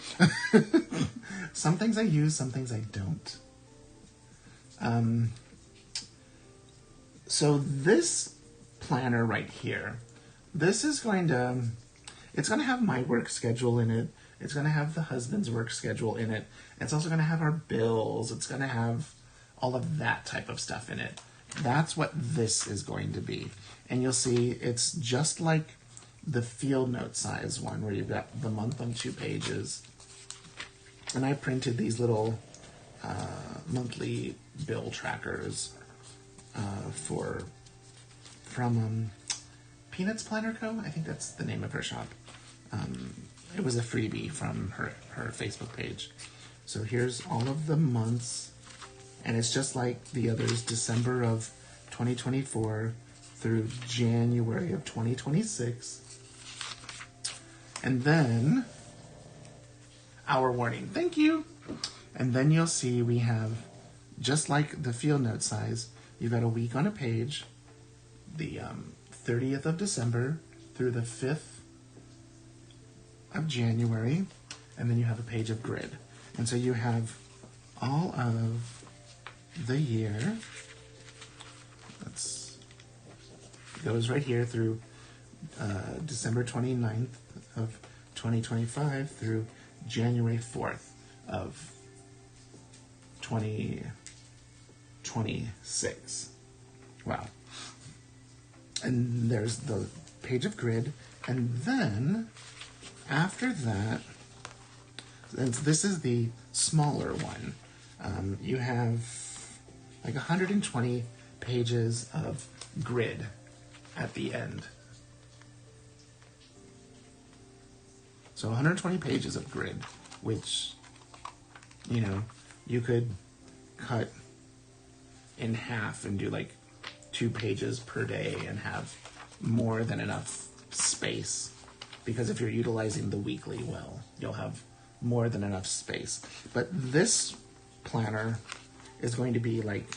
Some things I use, some things I don't. So this planner right here, this is going to, it's going to have my work schedule in it. It's going to have the husband's work schedule in it. It's also going to have our bills. It's going to have all of that type of stuff in it. That's what this is going to be. And you'll see it's just like the field note size one where you've got the month on 2 pages. And I printed these little monthly bill trackers from Peanuts Planner Co. I think that's the name of her shop. It was a freebie from her Facebook page. So here's all of the months, and it's just like the others, December of 2024 through January of 2026. And then, our warning, thank you. And then you'll see we have, just like the field note size, you've got a week on a page, the 30th of December through the 5th of January, and then you have a page of grid. And so you have all of the year. Goes right here through December 29th of 2025 through January 4th of 2026. Wow. And there's the page of grid, and then after that, since this is the smaller one, you have like 120 pages of grid at the end. So 120 pages of grid, which, you know, you could cut in half and do like 2 pages per day and have more than enough space. Because if you're utilizing the weekly, well, you'll have more than enough space. But this planner is going to be like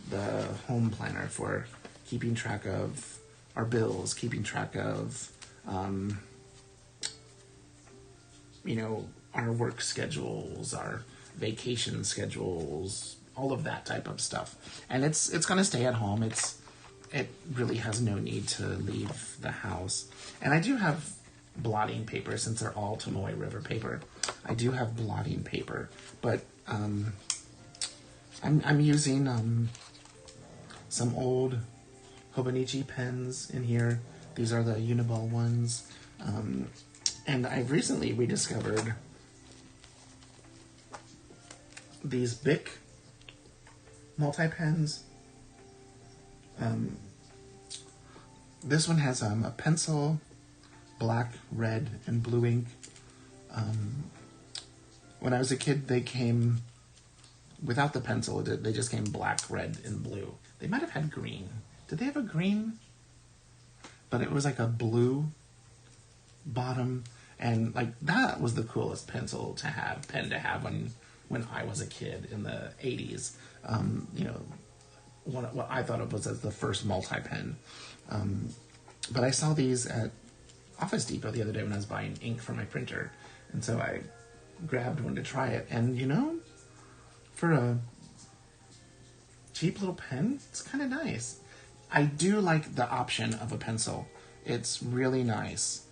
the home planner for keeping track of our bills, keeping track of, you know, our work schedules, our vacation schedules, all of that type of stuff. And it's going to stay at home. It really has no need to leave the house. And I do have blotting paper, since they're all Tomoe River paper. I do have blotting paper, but I'm using some old Hobonichi pens in here. These are the Uniball ones. And I've recently rediscovered these Bic multi-pens. This one has a pencil, black, red, and blue ink. When I was a kid, they came without the pencil. They just came black, red, and blue. They might have had green. Did they have a green? But it was like a blue bottom, and like that was the coolest pen to have when I was a kid in the 80s. What I thought of was as the first multi-pen. But I saw these at Office Depot the other day when I was buying ink for my printer, and so I grabbed one to try it. And for a cheap little pen, it's kind of nice. I do like the option of a pencil. It's really nice.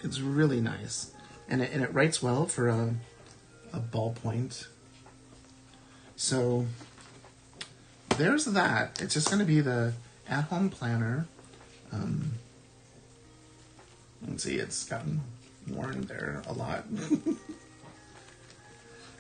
It's really nice, and it writes well for a ballpoint. So there's that. It's just going to be the at-home planner. Let's see, it's gotten worn there a lot.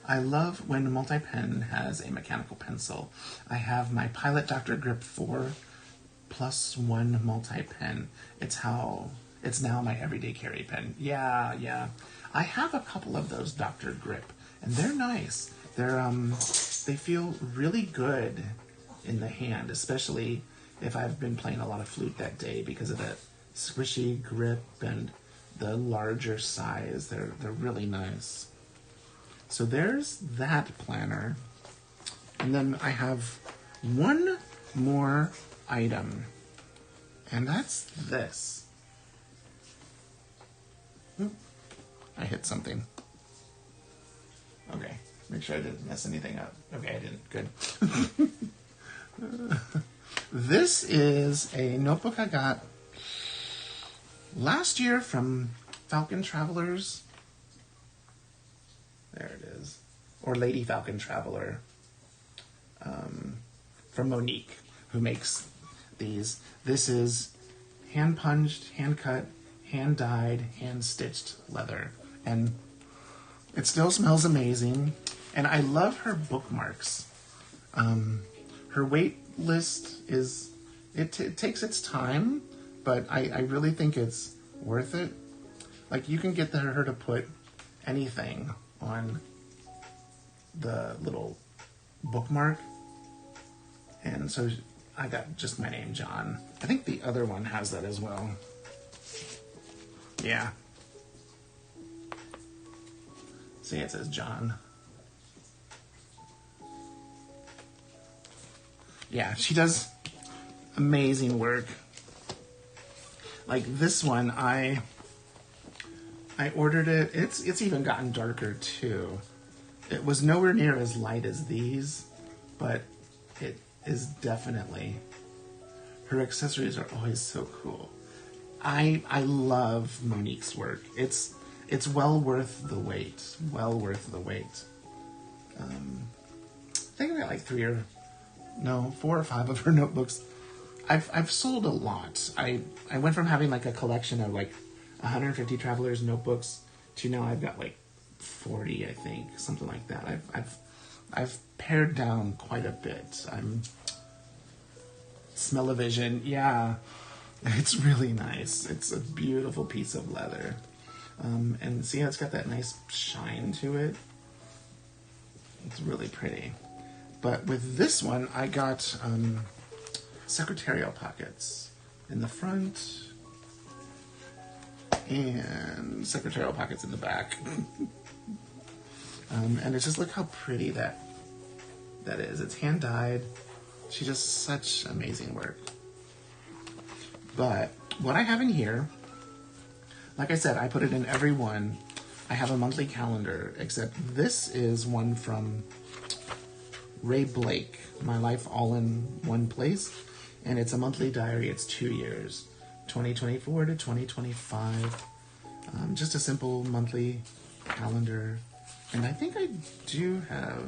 I love when a multi-pen has a mechanical pencil. I have my Pilot Dr. Grip 4+1 multi-pen. It's now my everyday carry pen. Yeah. I have a couple of those Dr. Grip, and they're nice. They feel really good in the hand, especially if I've been playing a lot of flute that day because of that squishy grip and the larger size. They're really nice. So there's that planner. And then I have one more item, and that's this. Oop, I hit something. Okay, make sure I didn't mess anything up. Okay, I didn't. Good. This is a notebook I got last year from Falcon Travelers. There it is. Or Lady Falcon Traveler. From Monique, who makes these. This is hand-punched, hand-cut, hand-dyed, hand-stitched leather. And it still smells amazing. And I love her bookmarks. Her wait list is... It takes its time, but I really think it's worth it. Like, you can get her to put anything on the little bookmark. And so I got just my name, John. I think the other one has that as well. Yeah. See, it says John. Yeah, she does amazing work. Like this one, I ordered it. It's even gotten darker too. It was nowhere near as light as these, but it is definitely. Her accessories are always so cool. I love Monique's work. It's well worth the wait. Well worth the wait. I think I got like 4 or 5 of her notebooks. I've sold a lot. I went from having like a collection of like 150 Travelers notebooks to now I've got like 40, I think, something like that. I've pared down quite a bit. Smell-o-vision, yeah, it's really nice. It's a beautiful piece of leather, and see how it's got that nice shine to it. It's really pretty. But with this one, I got secretarial pockets in the front and secretarial pockets in the back. And it's just, look how pretty that is. It's hand dyed. She does such amazing work. But what I have in here, like I said, I put it in every one. I have a monthly calendar, except this is one from Ray Blake, My Life All in One Place. And it's a monthly diary. It's 2 years, 2024 to 2025. Just a simple monthly calendar. And I think I do have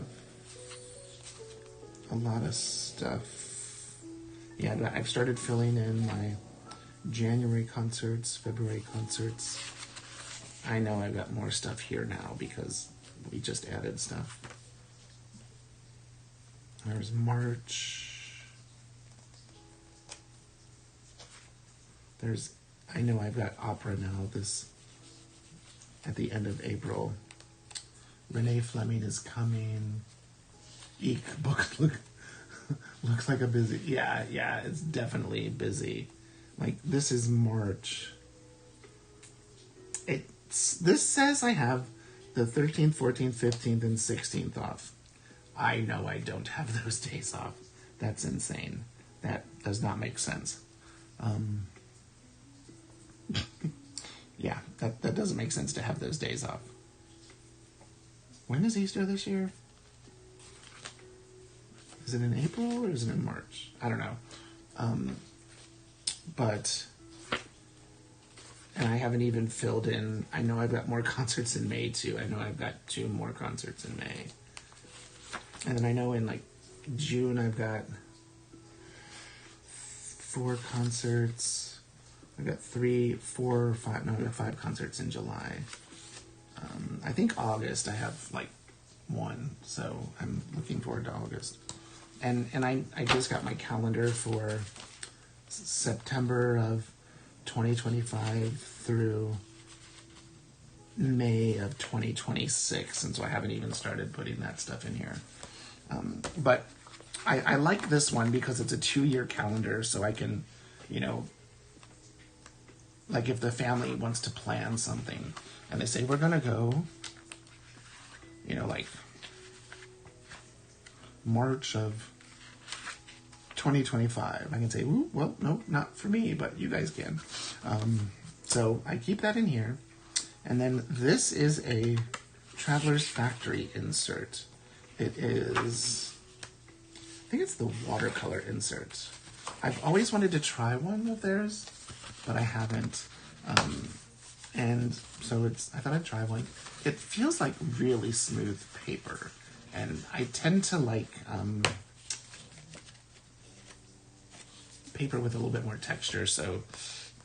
a lot of stuff. Yeah, I've started filling in my January concerts, February concerts. I know I've got more stuff here now because we just added stuff. There's March. I know I've got opera now at the end of April. Renee Fleming is coming. Eek book looks like a busy. Yeah, it's definitely busy. Like, this is March. This says I have the 13th, 14th, 15th, and 16th off. I know I don't have those days off. That's insane. That does not make sense. Yeah, that doesn't make sense to have those days off. When is Easter this year? Is it in April or is it in March? I don't know. And I haven't even filled in. I know I've got more concerts in May too. I know I've got 2 more concerts in May. And then I know in like June I've got 4 concerts. I've got 5 concerts in July. I think August I have like 1, so I'm looking forward to August. And I just got my calendar for September of 2025 through May of 2026, and so I haven't even started putting that stuff in here. But I like this one because it's a 2-year calendar, so I can, like if the family wants to plan something and they say, we're going to go, like March of 2025, I can say, ooh, well, no, not for me, but you guys can. So I keep that in here. And then this is a Traveler's Factory insert. It is, I think it's the watercolor insert. I've always wanted to try one of theirs, but I haven't. And so I thought I'd try one. It feels like really smooth paper. And I tend to like paper with a little bit more texture, so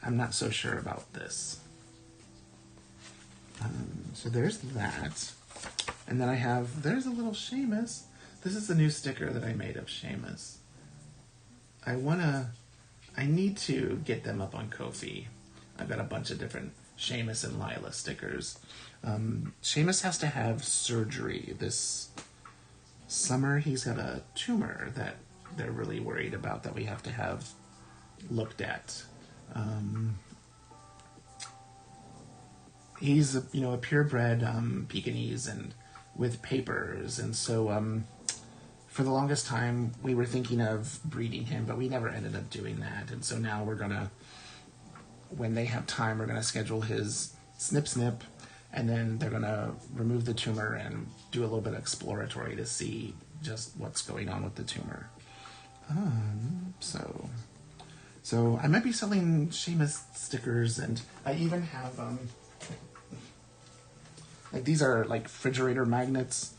I'm not so sure about this. So there's that. And then there's a little Seamus. This is the new sticker that I made of Seamus. I need to get them up on Ko-fi. I've got a bunch of different Seamus and Lila stickers. Seamus has to have surgery this summer. He's got a tumor that they're really worried about that we have to have looked at. He's a purebred Pekingese and with papers, and so for the longest time we were thinking of breeding him, but we never ended up doing that. And so now when they have time, we're gonna schedule his snip, and then they're gonna remove the tumor and do a little bit exploratory to see just what's going on with the tumor. So I might be selling Seamus stickers, and I even have like these are like refrigerator magnets.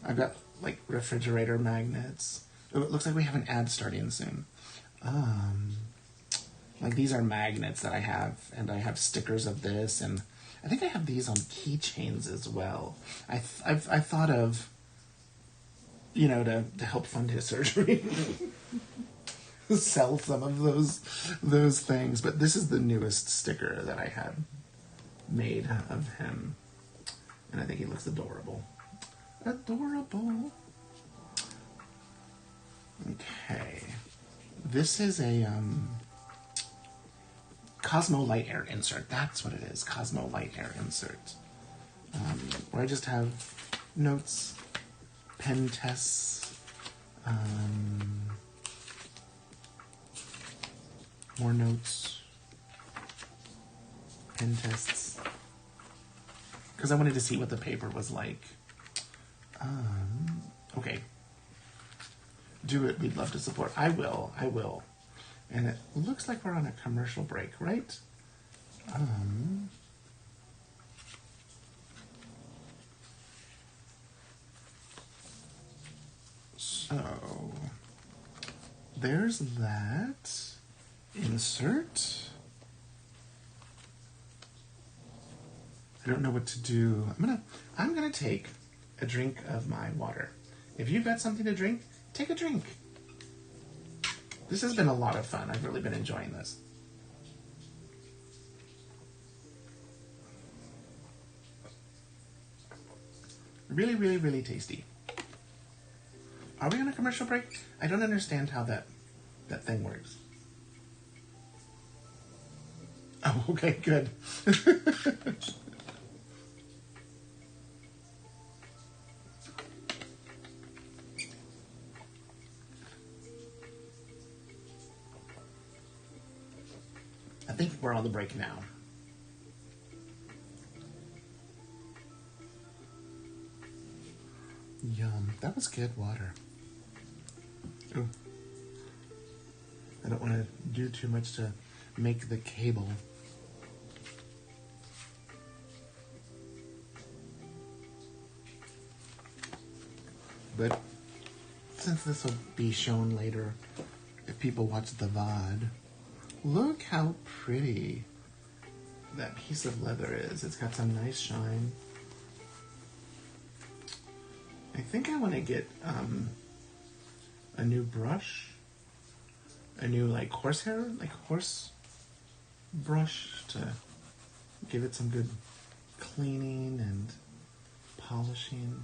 I've got like refrigerator magnets. Oh, it looks like we have an ad starting soon. Like these are magnets that I have, and I have stickers of this, and I think I have these on keychains as well. I thought of, to help fund his surgery, sell some of those things. But this is the newest sticker that I had made of him, and I think he looks adorable. Adorable. Okay, this is a Cosmo Light Air insert. That's what it is. Cosmo Light Air insert. Where I just have notes, pen tests, more notes, pen tests. Because I wanted to see what the paper was like. Okay. Do it. We'd love to support. I will. And it looks like we're on a commercial break, right? So there's that. Insert. I don't know what to do. I'm gonna take a drink of my water. If you've got something to drink, take a drink. This has been a lot of fun. I've really been enjoying this. Really, really, really tasty. Are we on a commercial break? I don't understand how that thing works. Oh, okay, good. I think we're on the break now. Yum. That was good water. Ooh. I don't want to do too much to make the cable. But since this will be shown later, if people watch the VOD, look how pretty that piece of leather is. It's got some nice shine. I think I want to get a new brush, a new horse brush to give it some good cleaning and polishing.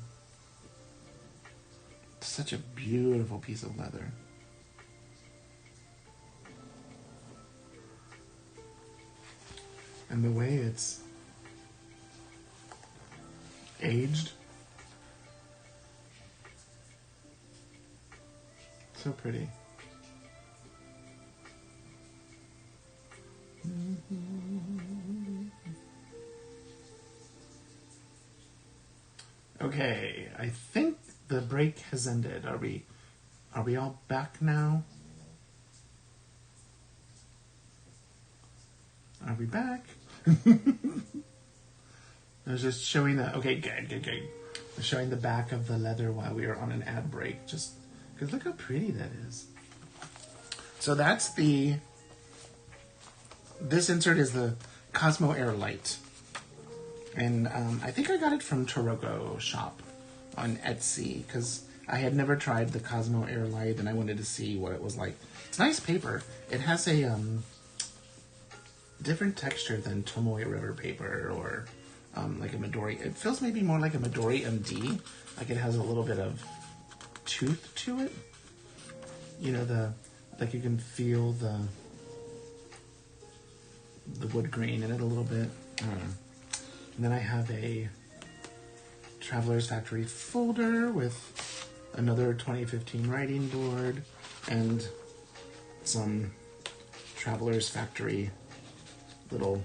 It's such a beautiful piece of leather. And the way it's aged, so pretty. Okay, I think the break has ended. Are we all back now? Are we back? I was just showing okay, good. I was showing the back of the leather while we were on an ad break, just because look how pretty that is. So that's this insert is the Cosmo Air Light. And I think I got it from Taroko Shop on Etsy, because I had never tried the Cosmo Air Light, and I wanted to see what it was like. It's nice paper. It has a different texture than Tomoe River paper or like a Midori. It feels maybe more like a Midori MD. Like it has a little bit of tooth to it. You know, like you can feel the wood grain in it a little bit. I don't know. And then I have a Traveler's Factory folder with another 2015 writing board and some Traveler's Factory little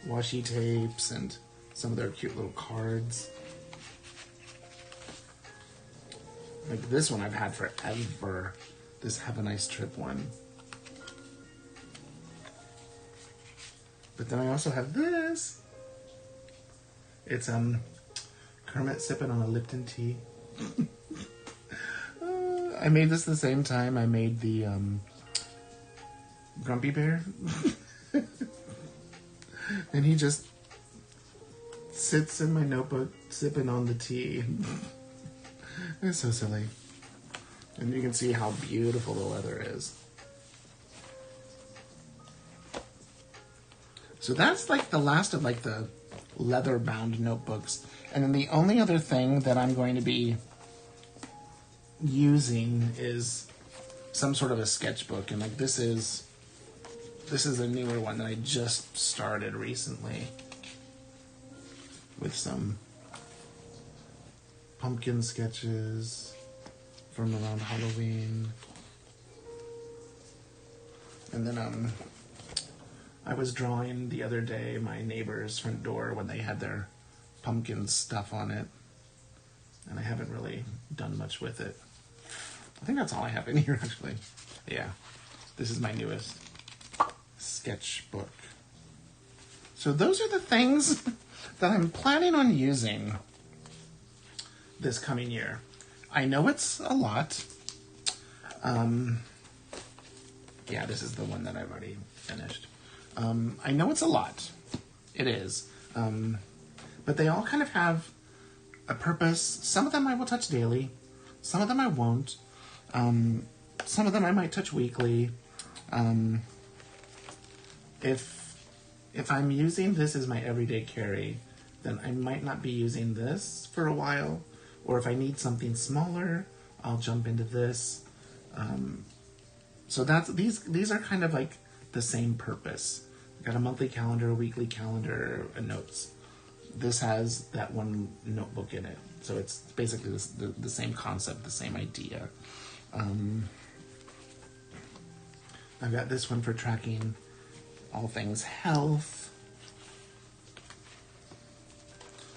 washi tapes and some of their cute little cards. Like this one I've had forever. This Have a Nice Trip one. But then I also have this. It's Kermit sipping on a Lipton tea. I made this the same time I made the Grumpy Bear. And he just sits in my notebook sipping on the tea. It's so silly. And you can see how beautiful the leather is. So that's like the last of like the leather bound notebooks. And then the only other thing that I'm going to be using is some sort of a sketchbook. And like this is a newer one that I just started recently with some pumpkin sketches from around Halloween. And then I was drawing the other day my neighbor's front door when they had their pumpkin stuff on it. And I haven't really done much with it. I think that's all I have in here, actually. Yeah, this is my newest sketchbook. So those are the things that I'm planning on using this coming year. I know it's a lot. Yeah, this is the one that I've already finished. I know it's a lot. It is. But they all kind of have a purpose. Some of them I will touch daily. Some of them I won't. Some of them I might touch weekly. If I'm using this as my everyday carry, then I might not be using this for a while. Or if I need something smaller, I'll jump into this. So these are kind of like the same purpose. I've got a monthly calendar, a weekly calendar, and notes. This has that one notebook in it. So it's basically the same concept, the same idea. I've got this one for tracking all things health.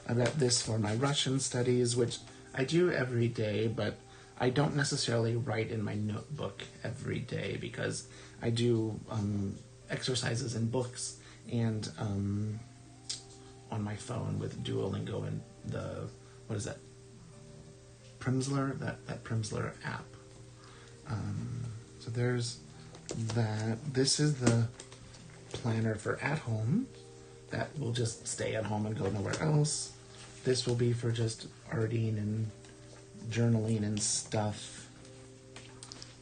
I've got this for my Russian studies, which I do every day, but I don't necessarily write in my notebook every day because I do exercises in books and on my phone with Duolingo and the, what is that? Primsler, that Primsler app. So there's that. This is the planner for at home. That will just stay at home and go nowhere else. This will be for just arting and journaling and stuff.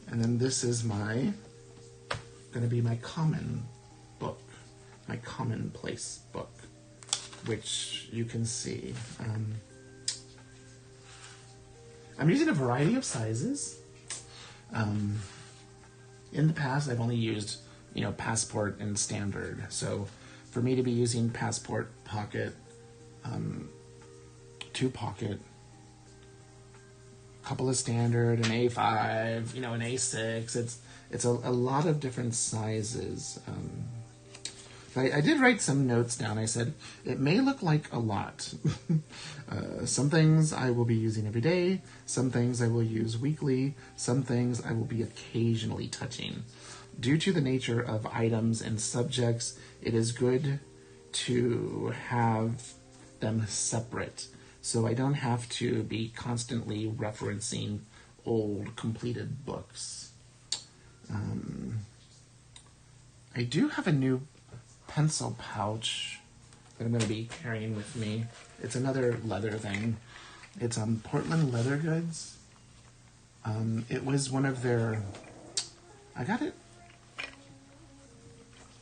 And then this is going to be my common book, my commonplace book, which you can see. I'm using a variety of sizes. In the past, I've only used, Passport and Standard. So for me to be using Passport, Pocket, 2 Pocket, a couple of Standard, an A5, an A6, it's a lot of different sizes. I did write some notes down. I said, it may look like a lot. Some things I will be using every day. Some things I will use weekly. Some things I will be occasionally touching. Due to the nature of items and subjects, it is good to have them separate. So I don't have to be constantly referencing old completed books. I do have a new pencil pouch that I'm going to be carrying with me. It's another leather thing. It's Portland Leather Goods. It was one of their, I got it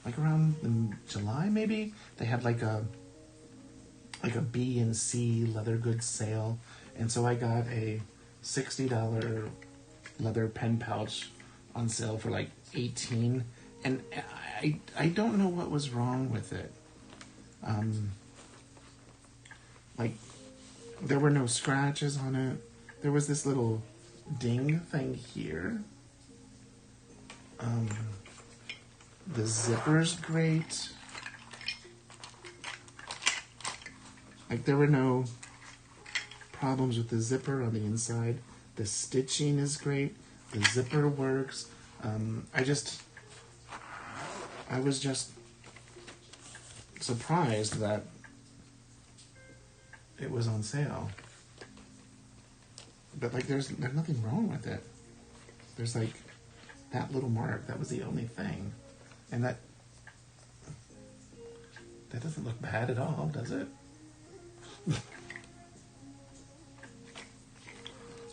like around in July maybe. They had like a B and C leather goods sale, and so I got a $60 leather pen pouch on sale for like $18, and I don't know what was wrong with it. Like, there were no scratches on it. There was this little ding thing here. The zipper's great. Like, there were no problems with the zipper on the inside. The stitching is great. The zipper works. I was just surprised that it was on sale. But like, there's nothing wrong with it. There's like that little mark. That was the only thing. And that doesn't look bad at all, does it?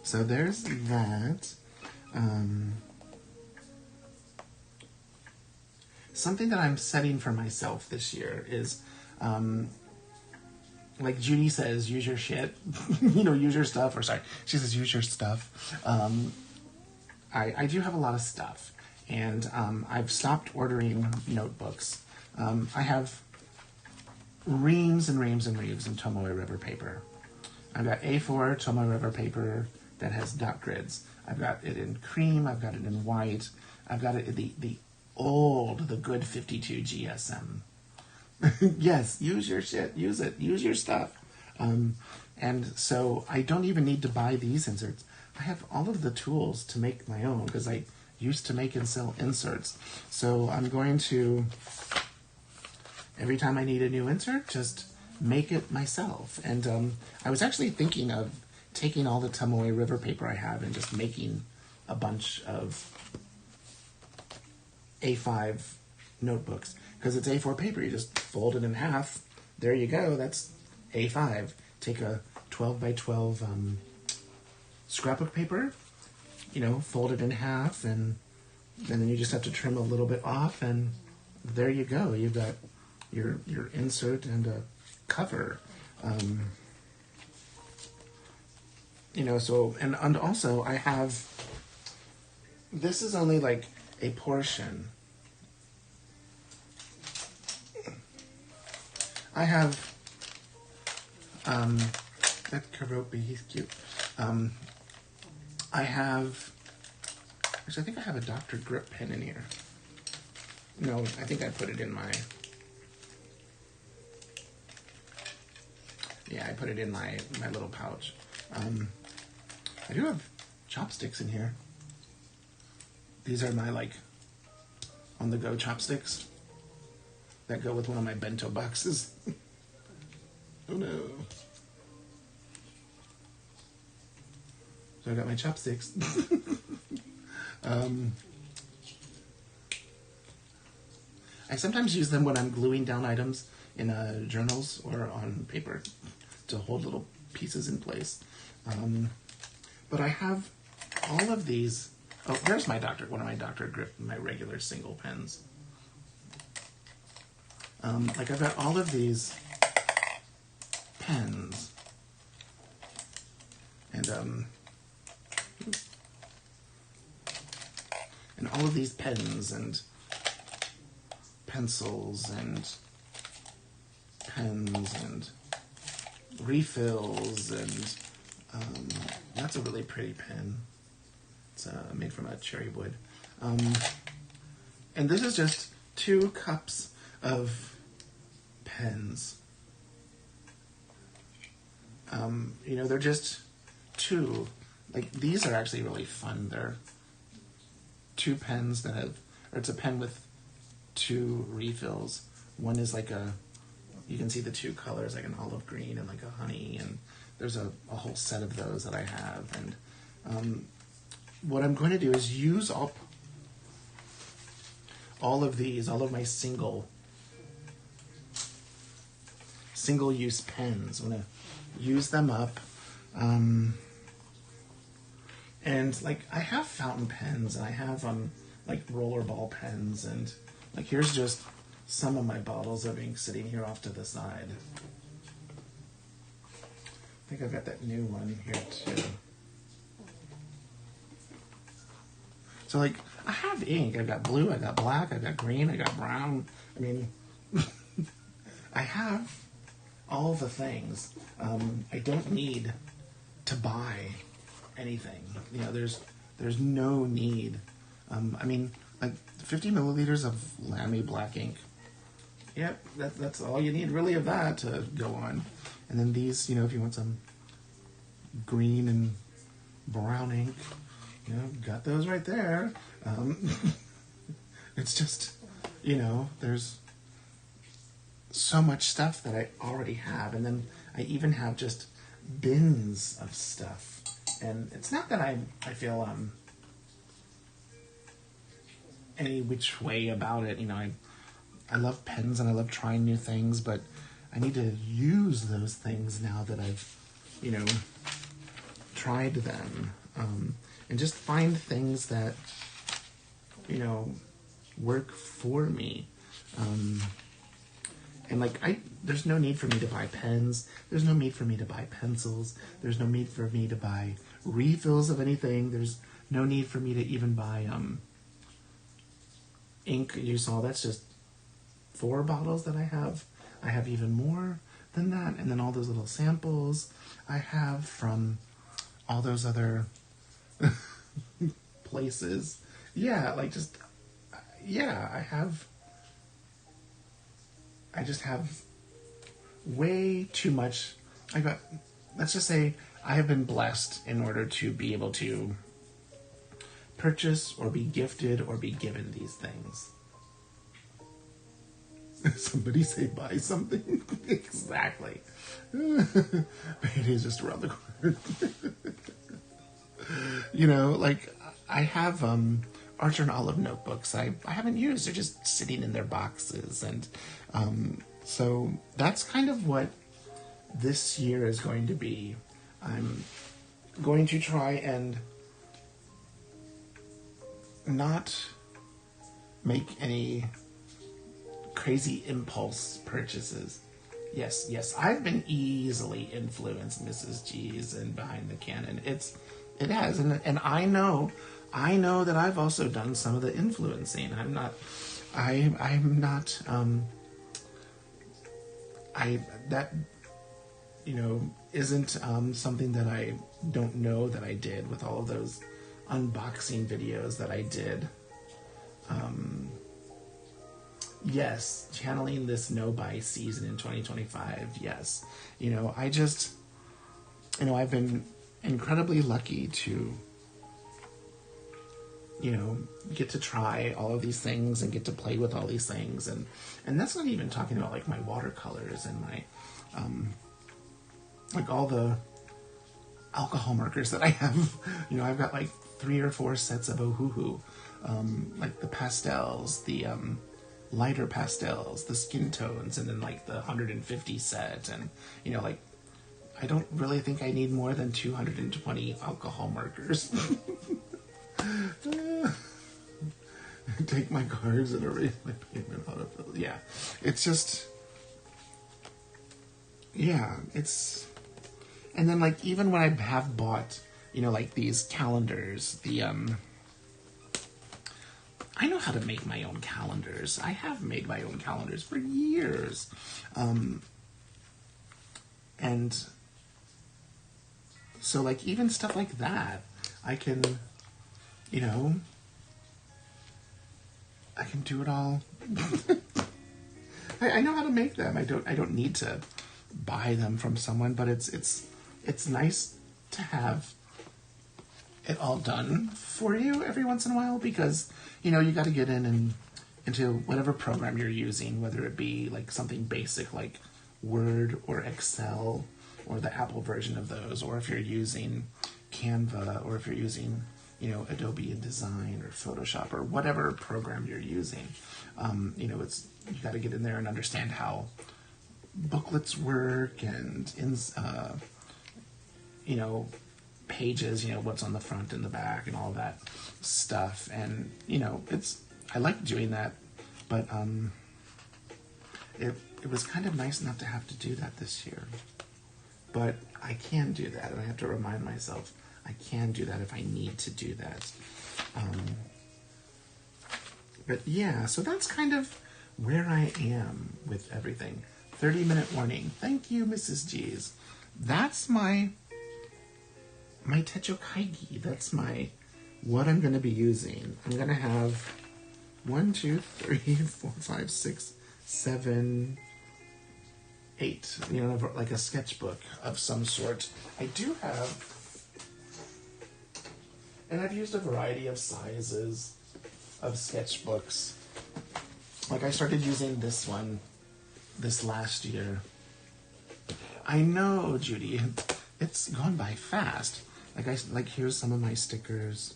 So there's that. Something that I'm setting for myself this year is, like Judy says, use your shit, use your stuff, or sorry, she says use your stuff. I do have a lot of stuff, and I've stopped ordering notebooks. I have reams and reams and reams of Tomoe River paper. I've got A4 Tomoe River paper that has dot grids. I've got it in cream, I've got it in white, I've got it in the old, the good 52 GSM. Yes, use your shit, use it, use your stuff. And so I don't even need to buy these inserts. I have all of the tools to make my own because I used to make and sell inserts. So I'm going to, every time I need a new insert, just make it myself. And I was actually thinking of taking all the Tomoe River paper I have and just making a bunch of A5 notebooks. Because it's A4 paper, you just fold it in half. There you go, that's A5. Take a 12 by 12 scrapbook paper, fold it in half, and then you just have to trim a little bit off, and there you go. You've got your insert and a cover. So, and also I have, this is only like a portion. I have, that Karopi, he's cute. I have, actually I think I have a Dr. Grip pen in here. No, I think I put it in my, yeah, I put it in my little pouch. I do have chopsticks in here. These are my, on-the-go chopsticks that go with one of my bento boxes. Oh no. So I got my chopsticks. I sometimes use them when I'm gluing down items in journals or on paper to hold little pieces in place. But I have all of these. Oh, there's one of my Dr. Grip, my regular single pens. I've got all of these pens. And all of these pens and pencils and pens and refills, and that's a really pretty pen. It's made from a cherry wood. And this is just 2 cups of pens. They're just 2. These are actually really fun. They're 2 pens that have, or it's a pen with 2 refills. One is you can see the 2 colors, like an olive green and like a honey, and there's a whole set of those that I have. And what I'm going to do is use up all of these, all of my single-use pens. I'm going to use them up. And I have fountain pens, and I have rollerball pens, and here's just some of my bottles of ink sitting here off to the side. I think I've got that new one here too. So I have ink. I've got blue, I got black, I got green, I got brown. I mean, I have all the things. I don't need to buy anything. There's no need. 50 milliliters of Lamy black ink. Yep, that's all you need really of that to go on. And then these, if you want some green and brown ink, got those right there. It's just, there's so much stuff that I already have. And then I even have just bins of stuff. And it's not that I feel any which way about it. I love pens and I love trying new things, but I need to use those things now that I've, tried them. And just find things that, work for me. And there's no need for me to buy pens. There's no need for me to buy pencils. There's no need for me to buy refills of anything. There's no need for me to even buy ink. You saw that's just 4 bottles that I have. I have even more than that. And then all those little samples I have from all those other places. Yeah, yeah, I just have way too much. Let's just say I have been blessed in order to be able to purchase or be gifted or be given these things. Somebody say buy something. Exactly. It is just around the corner. You know, like I have Archer and Olive notebooks I haven't used. They're just sitting in their boxes. And so that's kind of what this year is going to be. I'm going to try and not make any crazy impulse purchases. Yes, I've been easily influenced, Mrs. G's and Behind the Cannon. It has, and I know that I've also done some of the influencing. That isn't something that I don't know that I did with all of those unboxing videos that I did. Yes, channeling this no-buy season in 2025. Yes. I've been incredibly lucky to, get to try all of these things and get to play with all these things. And that's not even talking about like my watercolors and my, like all the alcohol markers that I have. I've got like 3 or 4 sets of Ohuhu, like the pastels, the, lighter pastels, the skin tones, and then like the 150 set. And like I don't really think I need more than 220 alcohol markers. Take my cards and erase my payment autofill. Yeah, it's just, yeah, it's, and then like even when I have bought like these calendars, I know how to make my own calendars. I have made my own calendars for years. And so like even stuff like that, I can do it all. I know how to make them. I don't need to buy them from someone, but it's nice to have it all done for you every once in a while, because you got to get into whatever program you're using, whether it be like something basic like Word or Excel or the Apple version of those, or if you're using Canva, or if you're using Adobe InDesign or Photoshop or whatever program you're using. You got to get in there and understand how booklets work and pages, what's on the front and the back and all that stuff. And I like doing that, but it was kind of nice not to have to do that this year. But I can do that, and I have to remind myself I can do that if I need to do that. But yeah, so that's kind of where I am with everything. 30-minute warning. Thank you, Mrs. G's. That's my Techo Kaigi. That's what I'm going to be using. I'm going to have 1, 2, 3, 4, 5, 6, 7, 8. Like a sketchbook of some sort. I do have, and I've used a variety of sizes of sketchbooks. Like I started using this one this last year. I know, Judy, it's gone by fast. Like here's some of my stickers.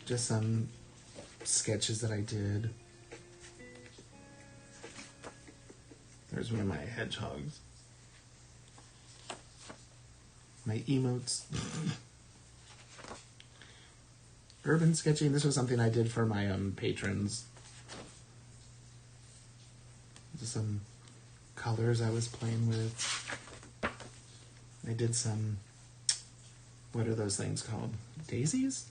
Just some sketches that I did. There's one of my hedgehogs. My emotes. Urban sketching. This was something I did for my patrons. Just some colors I was playing with. I did some, what are those things called? Daisies?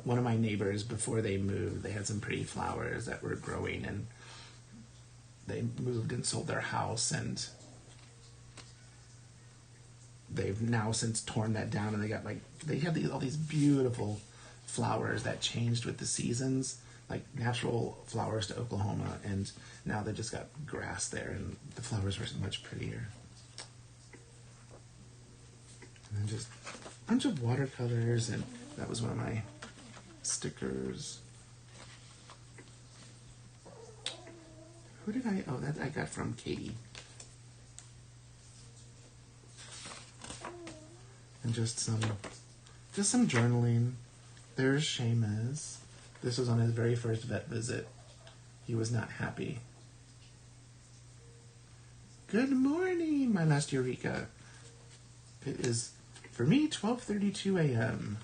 One of my neighbors, before they moved, they had some pretty flowers that were growing, and they moved and sold their house, and they've now since torn that down, and they had all these beautiful flowers that changed with the seasons, like natural flowers to Oklahoma, and now they just got grass there, and the flowers were much prettier. And then just a bunch of watercolors, and that was one of my stickers. Who did I? Oh, that I got from Katie. And just some journaling. There's Seamus. This was on his very first vet visit. He was not happy. Good morning, my last Eureka. It is, for me, 12:32 a.m.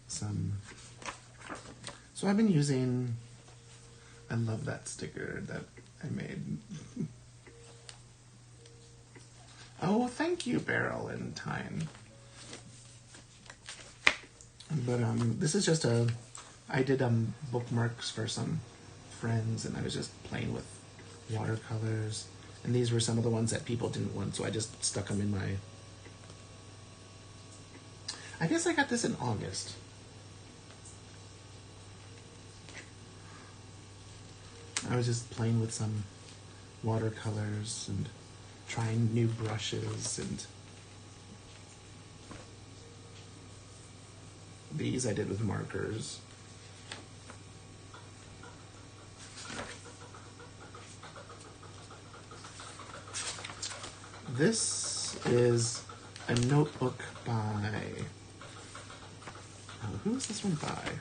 So I've been using, I love that sticker that I made. Oh, thank you, Beryl and Tyne. But this is just I did bookmarks for some friends, and I was just playing with watercolors. And these were some of the ones that people didn't want, so I just stuck them in my... I guess I got this in August. I was just playing with some watercolors and trying new brushes, and these I did with markers. This is a notebook by... who is this one by?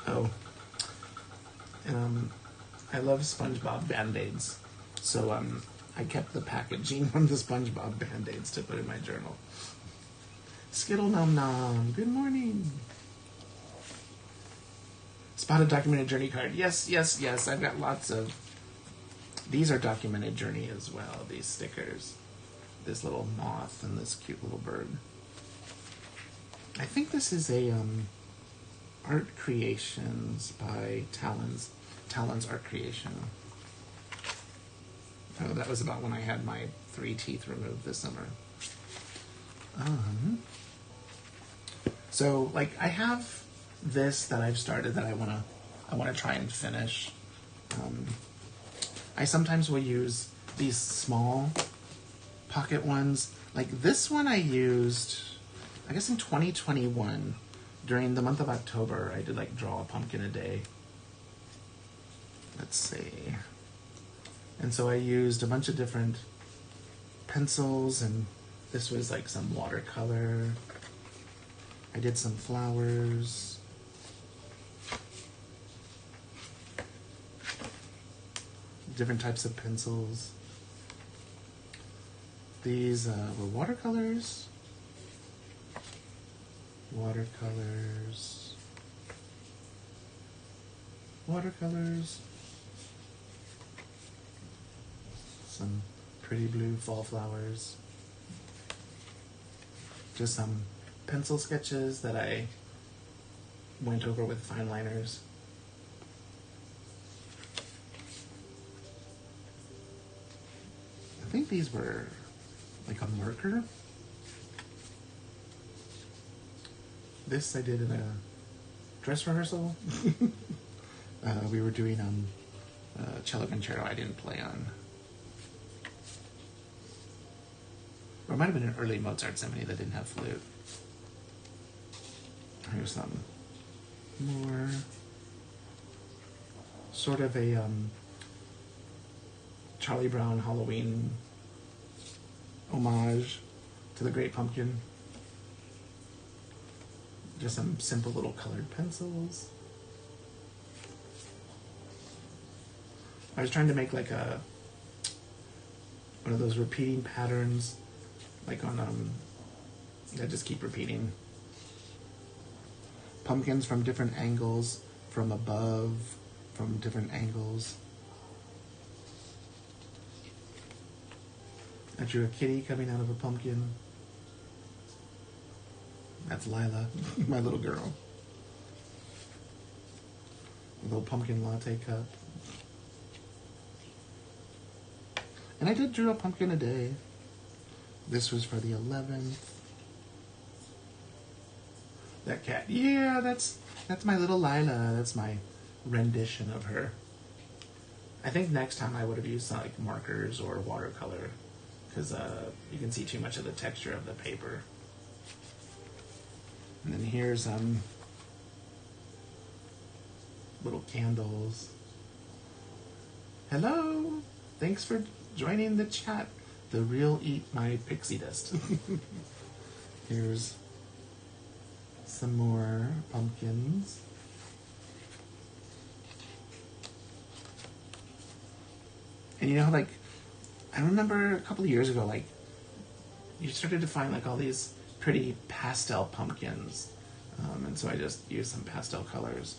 Oh. I love SpongeBob Band-Aids. So I kept the packaging from the SpongeBob Band-Aids to put in my journal. Skittle Nom Nom, good morning. Spotted documented journey card. Yes, yes, yes. I've got lots of... These are documented journey as well, these stickers. This little moth and this cute little bird. I think this is a art creations by Talon's Art Creation. Oh, that was about when I had my 3 teeth removed this summer. So like I have this that I've started that I wanna try and finish. I sometimes will use these small pocket ones. Like this one I used, I guess in 2021, during the month of October, I did like draw a pumpkin a day. Let's see. And so I used a bunch of different pencils, and this was like some watercolor. I did some flowers. Different types of pencils. These were watercolors. Watercolors. Watercolors. Some pretty blue fall flowers. Just some pencil sketches that I went over with fine liners. I think these were like a marker. This I did in a dress rehearsal. We were doing cello concerto I didn't play on. Or it might have been an early Mozart symphony that didn't have flute. Here's some more sort of a Charlie Brown Halloween homage to the Great Pumpkin. Just some simple little colored pencils. I was trying to make like one of those repeating patterns, like on that just keep repeating. Pumpkins from different angles, from above, from different angles. I drew a kitty coming out of a pumpkin. That's Lila, my little girl. A little pumpkin latte cup. And I did draw a pumpkin a day. This was for the 11th. That cat. Yeah, that's my little Lila. That's my rendition of her. I think next time I would have used like markers or watercolor because you can see too much of the texture of the paper. And then here's little candles. Hello, thanks for joining the chat. The real eat my pixie dust. Here's some more pumpkins. And you know, like, I remember a couple of years ago, like, you started to find like all these pretty pastel pumpkins. And so I just used some pastel colors.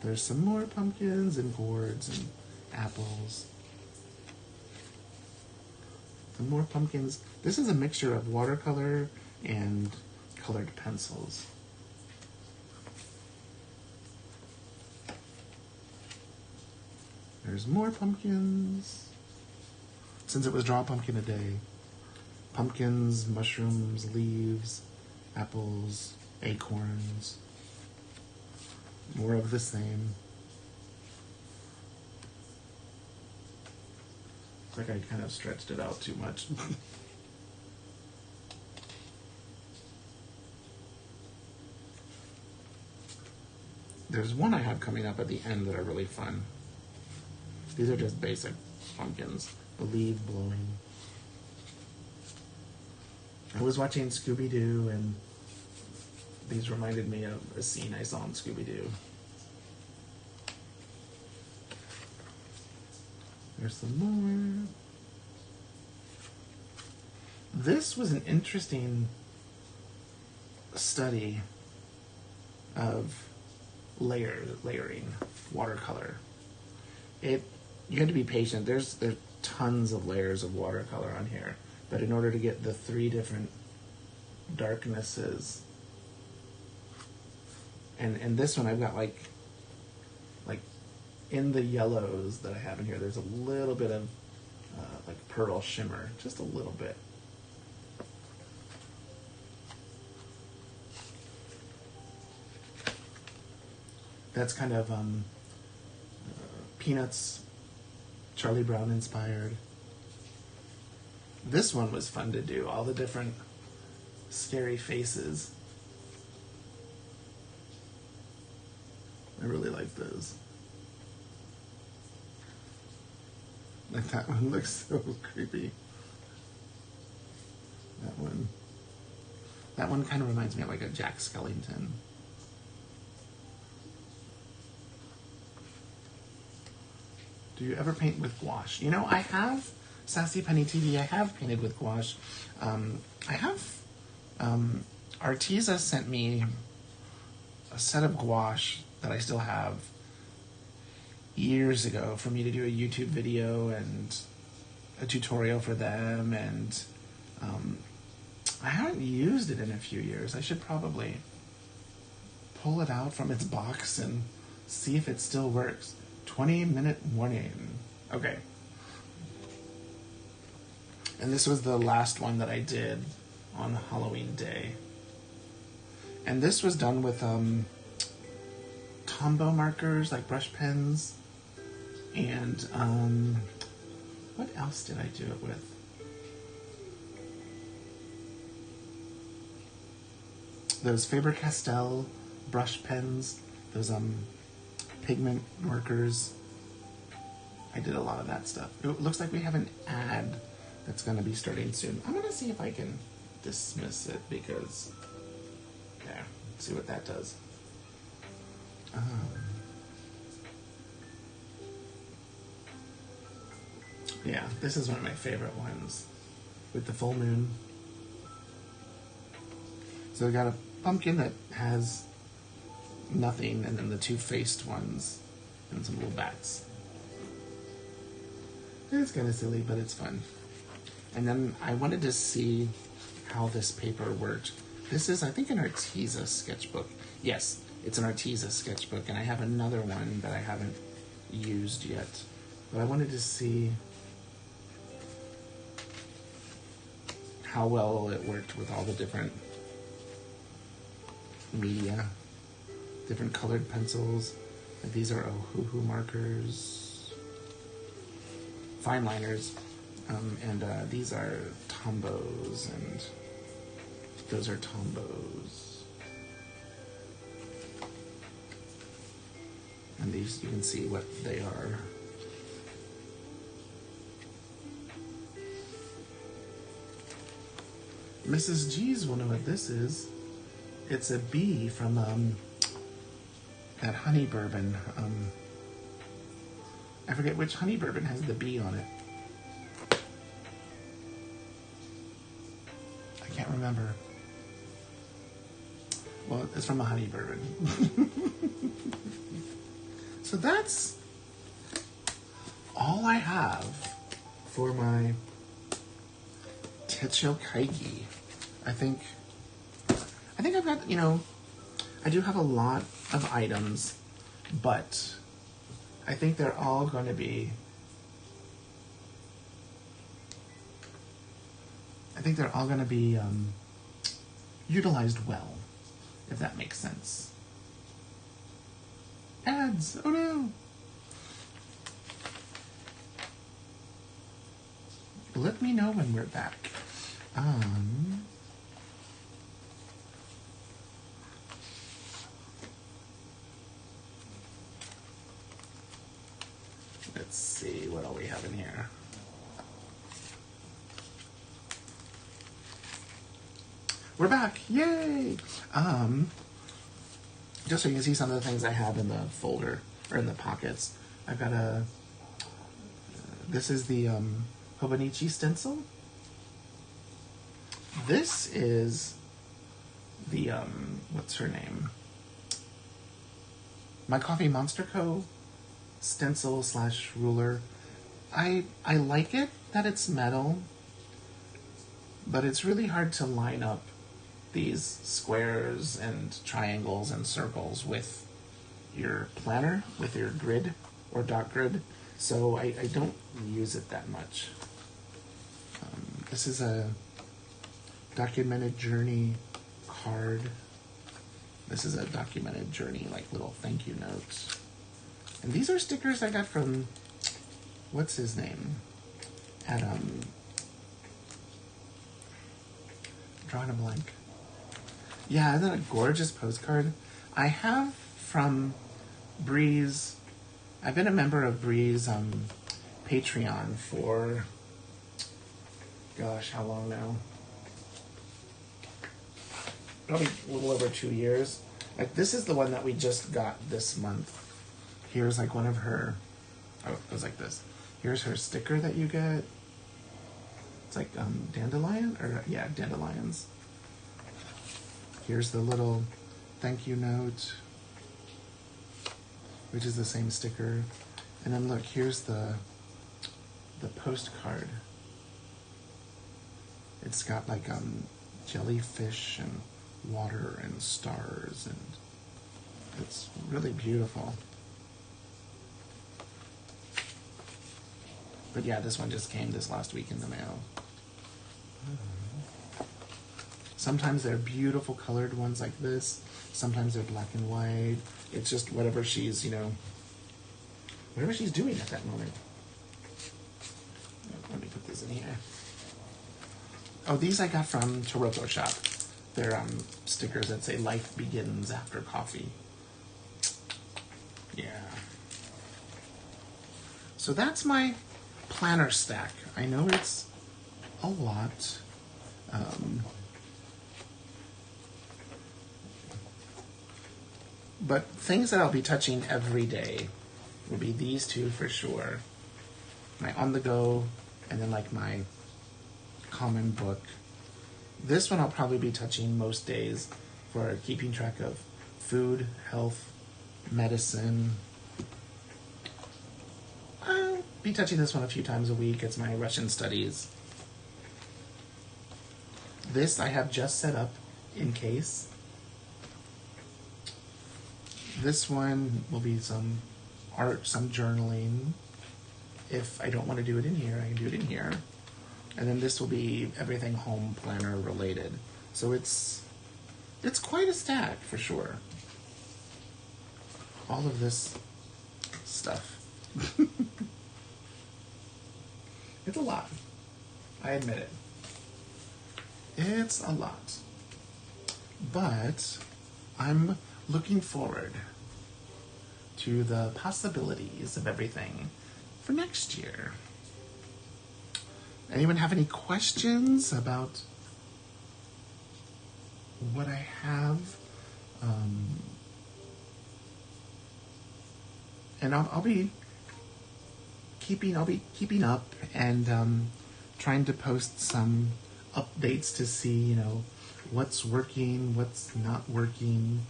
There's some more pumpkins and gourds and apples. Some more pumpkins. This is a mixture of watercolor and colored pencils. There's more pumpkins. Since it was Draw a Pumpkin a Day. Pumpkins, mushrooms, leaves, apples, acorns. More of the same. It's like I kind of stretched it out too much. There's one I have coming up at the end that are really fun. These are just basic pumpkins. The leaf blowing. I was watching Scooby-Doo and these reminded me of a scene I saw in Scooby-Doo. There's some more. This was an interesting study of layering watercolor. You had to be patient. There's tons of layers of watercolor on here, but in order to get the 3 different darknesses, and this one I've got like in the yellows that I have in here, there's a little bit of like pearl shimmer, just a little bit. That's kind of Peanuts, Charlie Brown inspired. This one was fun to do, all the different scary faces. I really like those. Like that one looks so creepy. That one kind of reminds me of like a Jack Skellington. Do you ever paint with gouache? You know, I have, Sassy Penny TV, I have painted with gouache. I have, Arteza sent me a set of gouache that I still have years ago for me to do a YouTube video and a tutorial for them, and I haven't used it in a few years. I should probably pull it out from its box and see if it still works. 20-minute warning. Okay. And this was the last one that I did on Halloween Day. And this was done with Tombow markers, like brush pens. And what else did I do it with? Those Faber-Castell brush pens, those pigment markers. I did a lot of that stuff. It looks like we have an ad that's going to be starting soon. I'm going to see if I can dismiss it because, okay, let's see what that does. Yeah, this is one of my favorite ones with the full moon. So we got a pumpkin that has nothing, and then the 2 faced ones and some little bats. It's kind of silly, but it's fun. And then I wanted to see how this paper worked. This is, I think, an Arteza sketchbook. Yes, it's an Arteza sketchbook, and I have another one that I haven't used yet. But I wanted to see how well it worked with all the different media, different colored pencils. And these are Ohuhu markers, fine liners, and these are Tombos, and those are Tombos. And these, you can see what they are. Mrs. G's will know what this is. It's a bee from that honey bourbon. I forget which honey bourbon has the bee on it. I can't remember. Well, it's from a honey bourbon. So that's all I have for my Techo Kaigi. I think I've got, I do have a lot of items, but I think they're all going to be, utilized well, if that makes sense. Ads! Oh no! Let me know when we're back. Let's see what all we have in here. We're back! Yay! Just so you can see some of the things I have in the folder, or in the pockets. I've got this is the Hobonichi stencil. This is the, what's her name? My Coffee Monster Co. stencil / ruler. I like it that it's metal, but it's really hard to line up these squares and triangles and circles with your planner, with your grid or dot grid, so I don't use it that much. This is a documented journey card. This is a documented journey, like little thank you notes. And these are stickers I got from, what's his name? At, drawing a blank. Yeah, isn't that a gorgeous postcard? I have from Bree's, I've been a member of Bree's Patreon for, gosh, how long now? Probably a little over 2 years. Like, this is the one that we just got this month. Here's like one of her, oh, it was like this. Here's her sticker that you get. It's like dandelion, or yeah, dandelions. Here's the little thank you note, which is the same sticker. And then look, here's the postcard. It's got like jellyfish and water and stars, and it's really beautiful. But yeah, this one just came this last week in the mail. Sometimes they're beautiful colored ones like this. Sometimes they're black and white. It's just whatever she's, whatever she's doing at that moment. Let me put this in here. Oh, these I got from Taroko Shop. They're stickers that say life begins after coffee. Yeah. So that's my planner stack. I know it's a lot. But things that I'll be touching every day will be these two for sure. My on the go, and then like my common book. This one I'll probably be touching most days for keeping track of food, health, medicine. I'll be touching this one a few times a week. It's my Russian studies. This I have just set up in case. This one will be some art, some journaling, if I don't want to do it in here, I can do it in here. And then this will be everything home planner related. So it's quite a stack for sure. All of this stuff. It's a lot. I admit it. It's a lot. But I'm looking forward to the possibilities of everything for next year. Anyone have any questions about what I have? And I'll be keeping up and trying to post some updates to see, what's working, what's not working.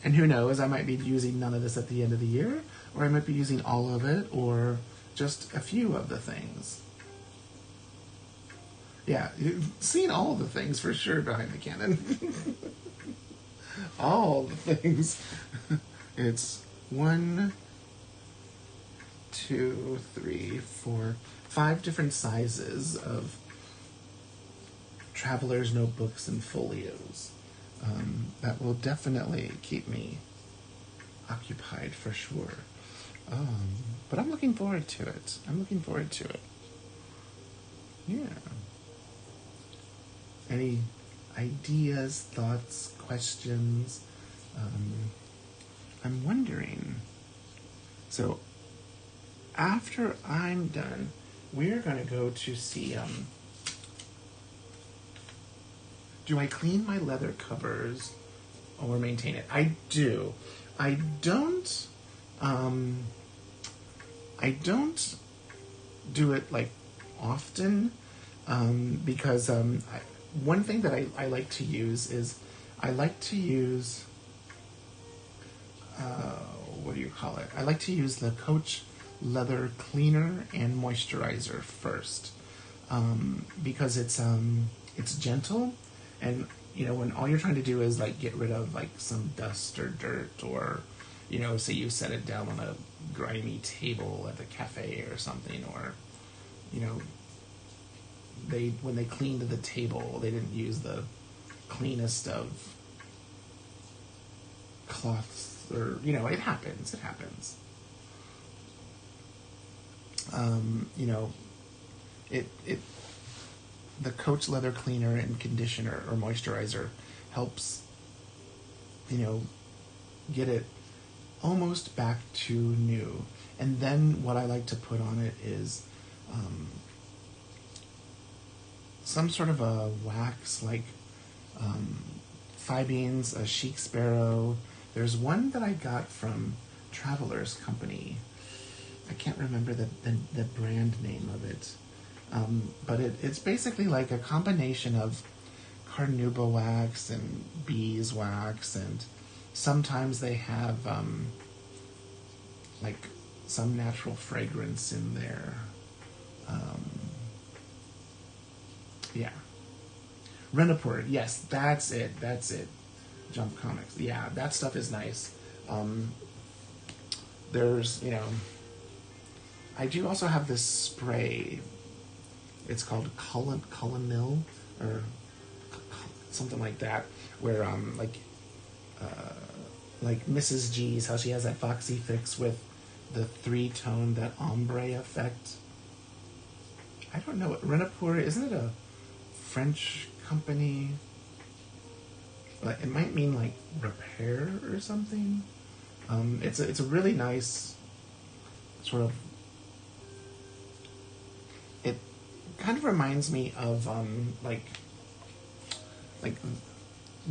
And who knows, I might be using none of this at the end of the year, or I might be using all of it, or just a few of the things. Yeah, you've seen all the things for sure behind the Canon. All the things. It's 1, 2, 3, 4, 5 different sizes of traveler's notebooks and folios. That will definitely keep me occupied for sure. But I'm looking forward to it. Yeah. Any ideas, thoughts, questions? I'm wondering. So, after I'm done, we're going to go to see, do I clean my leather covers or maintain it? I do. I don't do it like often, because one thing that I like to use is I like to use what do you call it? I like to use the Coach leather cleaner and moisturizer first, because it's gentle, and when all you're trying to do is like get rid of like some dust or dirt, or say you set it down on a grimy table at the cafe or something, or when they cleaned the table, they didn't use the cleanest of cloths, or it happens. The Coach leather cleaner and conditioner or moisturizer helps get it almost back to new. And then what I like to put on it is some sort of a wax, like Fibeens, a Chic Sparrow. There's one that I got from Traveler's Company. I can't remember the brand name of it. But it's basically like a combination of carnauba wax and beeswax, and sometimes they have like some natural fragrance in there. Yeah. Renapur, yes, that's it. Jump Comics. Yeah, that stuff is nice. There's, I do also have this spray. It's called Colonil, or something like that, where like Mrs. G's, how she has that Foxy Fix with the 3-tone, that ombre effect. I don't know. Renapur, isn't it a French company? Like, it might mean like repair or something. It's a really nice sort of. It kind of reminds me of like.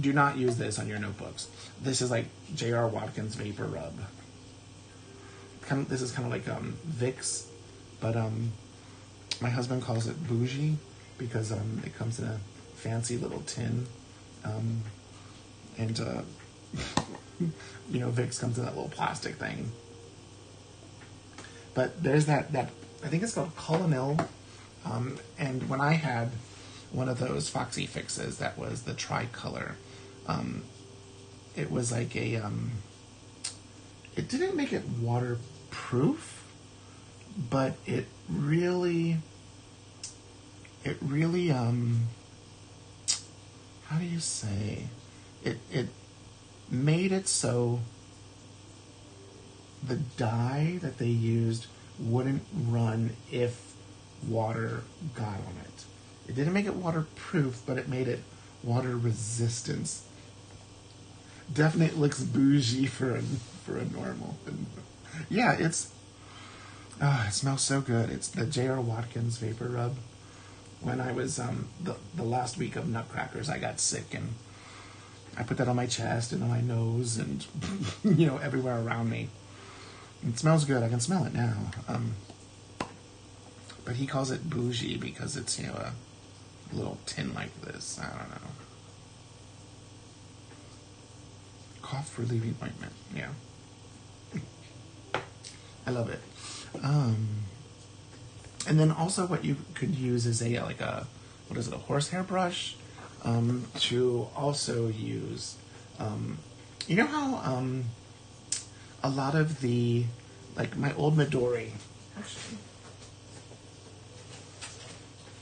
Do not use this on your notebooks. This is like J.R. Watkins Vapor Rub. This is kind of like Vicks, but my husband calls it bougie because it comes in a fancy little tin, and Vicks comes in that little plastic thing. But there's that I think it's called Colonel, and when I had one of those Foxy Fixes that was the tricolor, it was like it didn't make it waterproof, but it really, how do you say, it made it so the dye that they used wouldn't run if water got on it. It didn't make it waterproof, but it made it water resistance. Definitely looks bougie for a normal. Yeah, it smells so good. It's the J.R. Watkins Vapor Rub. When I was the last week of Nutcrackers, I got sick, and I put that on my chest and on my nose and everywhere around me. It smells good. I can smell it now. But he calls it bougie because it's a little tin like this. I don't know. Cough relieving ointment. Yeah. I love it. And then also what you could use is a horsehair brush to also use. You know how a lot of the, like my old Midori, actually,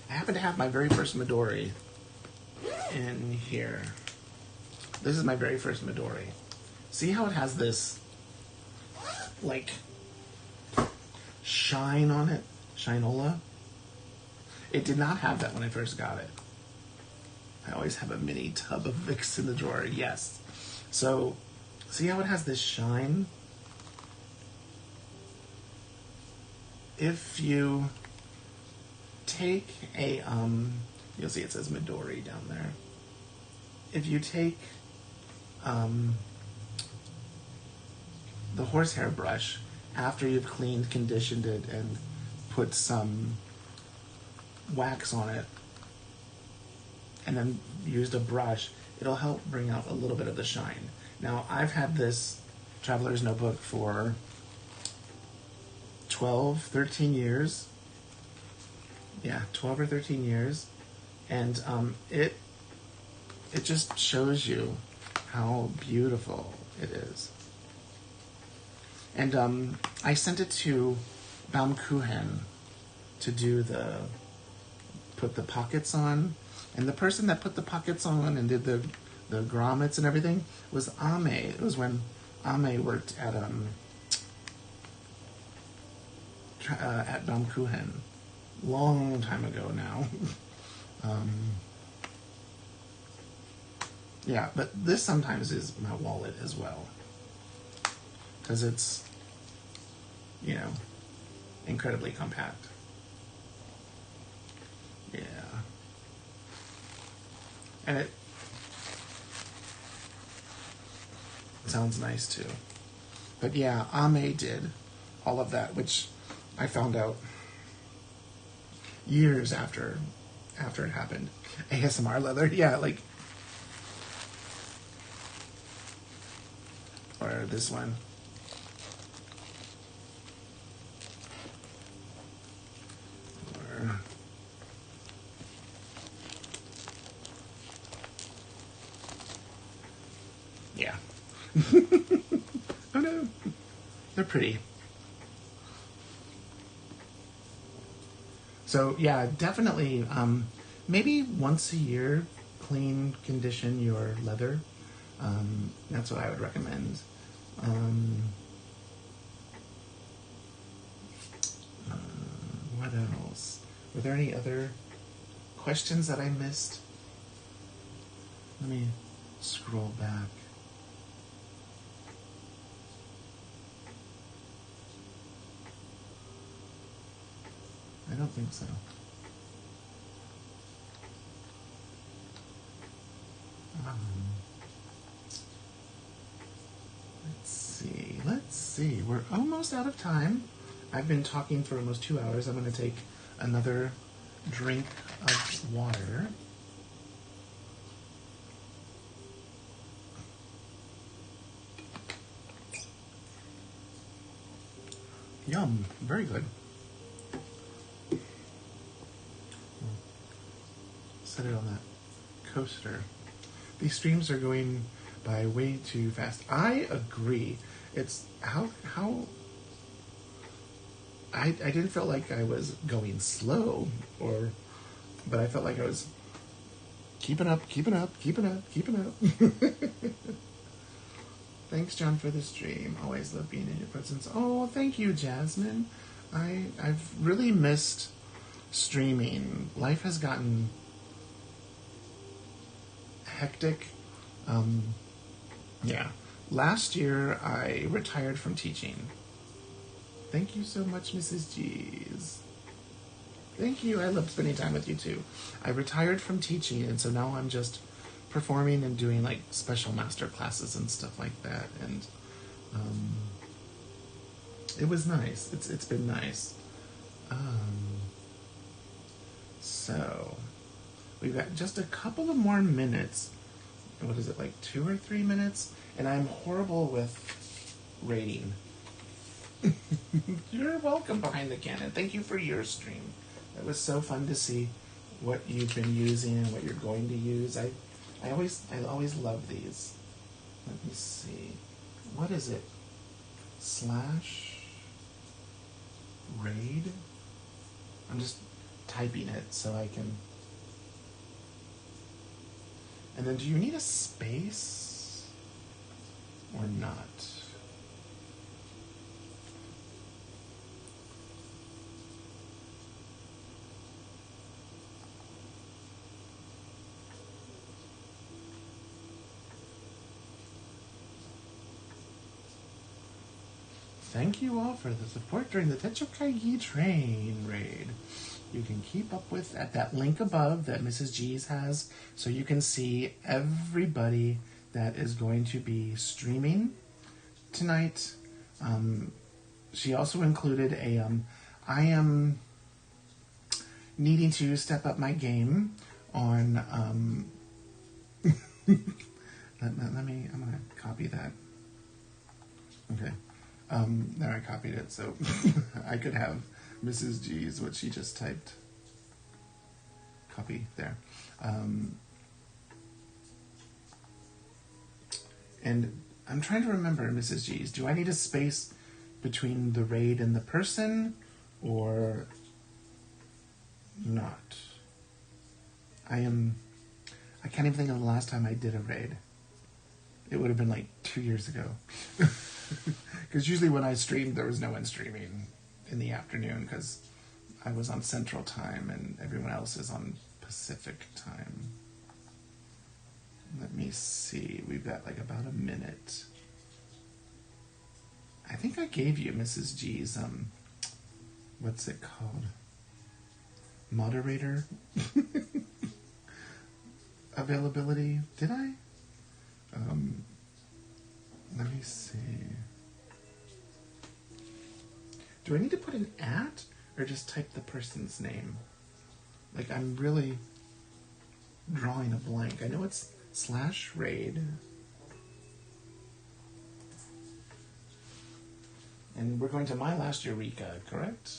I happen to have my very first Midori in here. This is my very first Midori. See how it has this, like, shine on it? Shinola? It did not have that when I first got it. I always have a mini tub of Vicks in the drawer, yes. So, see how it has this shine? If you take a, you'll see it says Midori down there. If you take the horsehair brush after you've cleaned, conditioned it, and put some wax on it, and then used a brush, it'll help bring out a little bit of the shine. Now, I've had this Traveler's Notebook for 12, 13 years. Yeah, 12 or 13 years. And it just shows you how beautiful it is. And I sent it to Baumkuchen to do put the pockets on. And the person that put the pockets on and did the grommets and everything was Ame. It was when Ame worked at Baumkuchen. Long time ago now. Yeah, but this sometimes is my wallet as well. Because it's, incredibly compact. Yeah. And it sounds nice too. But yeah, Ame did all of that, which I found out years after it happened. ASMR leather, yeah, like, or this one. Or yeah. Oh no. They're pretty. So yeah, definitely maybe once a year clean, condition your leather. That's what I would recommend. What else? Were there any other questions that I missed? Let me scroll back. I don't think so. Let's see. We're almost out of time. I've been talking for almost 2 hours. I'm going to take another drink of water. Yum. Very good. Set it on that coaster. These streams are going by way too fast. I agree. It's how I didn't feel like I was going slow, but I felt like I was keeping up. Thanks, John, for the stream. Always love being in your presence. Oh, thank you, Jasmine. I've really missed streaming. Life has gotten hectic. Yeah. Last year, I retired from teaching. Thank you so much, Mrs. G's. Thank you. I love spending time with you, too. I retired from teaching, and so now I'm just performing and doing, like, special master classes and stuff like that. And it was nice. It's been nice. So, we've got just a couple of more minutes. What is it, like 2 or 3 minutes? And I'm horrible with rating. You're welcome behind the cannon. Thank you for your stream. It was so fun to see what you've been using and what you're going to use. I always love these. Let me see. What is it? /raid? I'm just typing it so I can. And then do you need a space or not? Thank you all for the support during the Techo Kaigi train raid. You can keep up with at that link above that Mrs. G's has, so you can see everybody that is going to be streaming tonight. She also included I am needing to step up my game on, I'm going to copy that. Okay. There, I copied it, so I could have Mrs. G's, what she just typed. Copy there. And I'm trying to remember, Mrs. G's, do I need a space between the raid and the person, or not? I can't even think of the last time I did a raid. It would have been like 2 years ago. Because usually when I streamed, there was no one streaming in the afternoon because I was on Central Time and everyone else is on Pacific Time. Let me see. We've got like about a minute. I think I gave you Mrs. G's, what's it called? Moderator availability. Did I? Let me see. Do I need to put an @ or just type the person's name? Like, I'm really drawing a blank. I know it's /raid. And we're going to My Last Eureka, correct?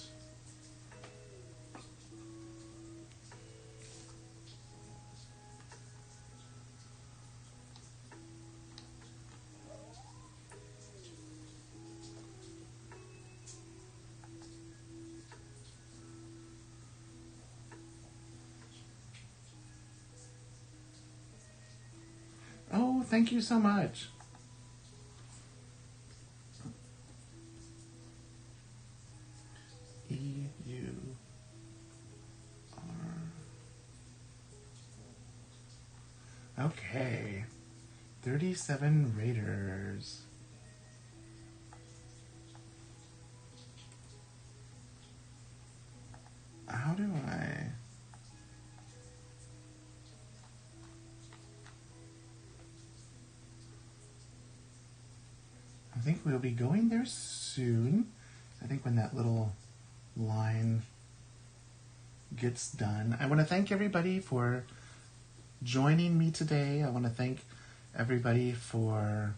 Oh, thank you so much. Okay. 37 raiders. How do I... I think we'll be going there soon. I think when that little line gets done. I want to thank everybody for joining me today. I want to thank everybody for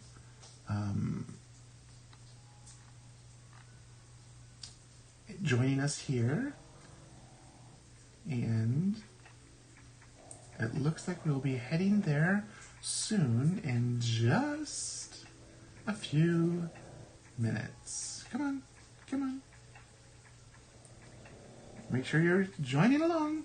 joining us here. And it looks like we'll be heading there soon in just a few minutes. Come on, come on. Make sure you're joining along.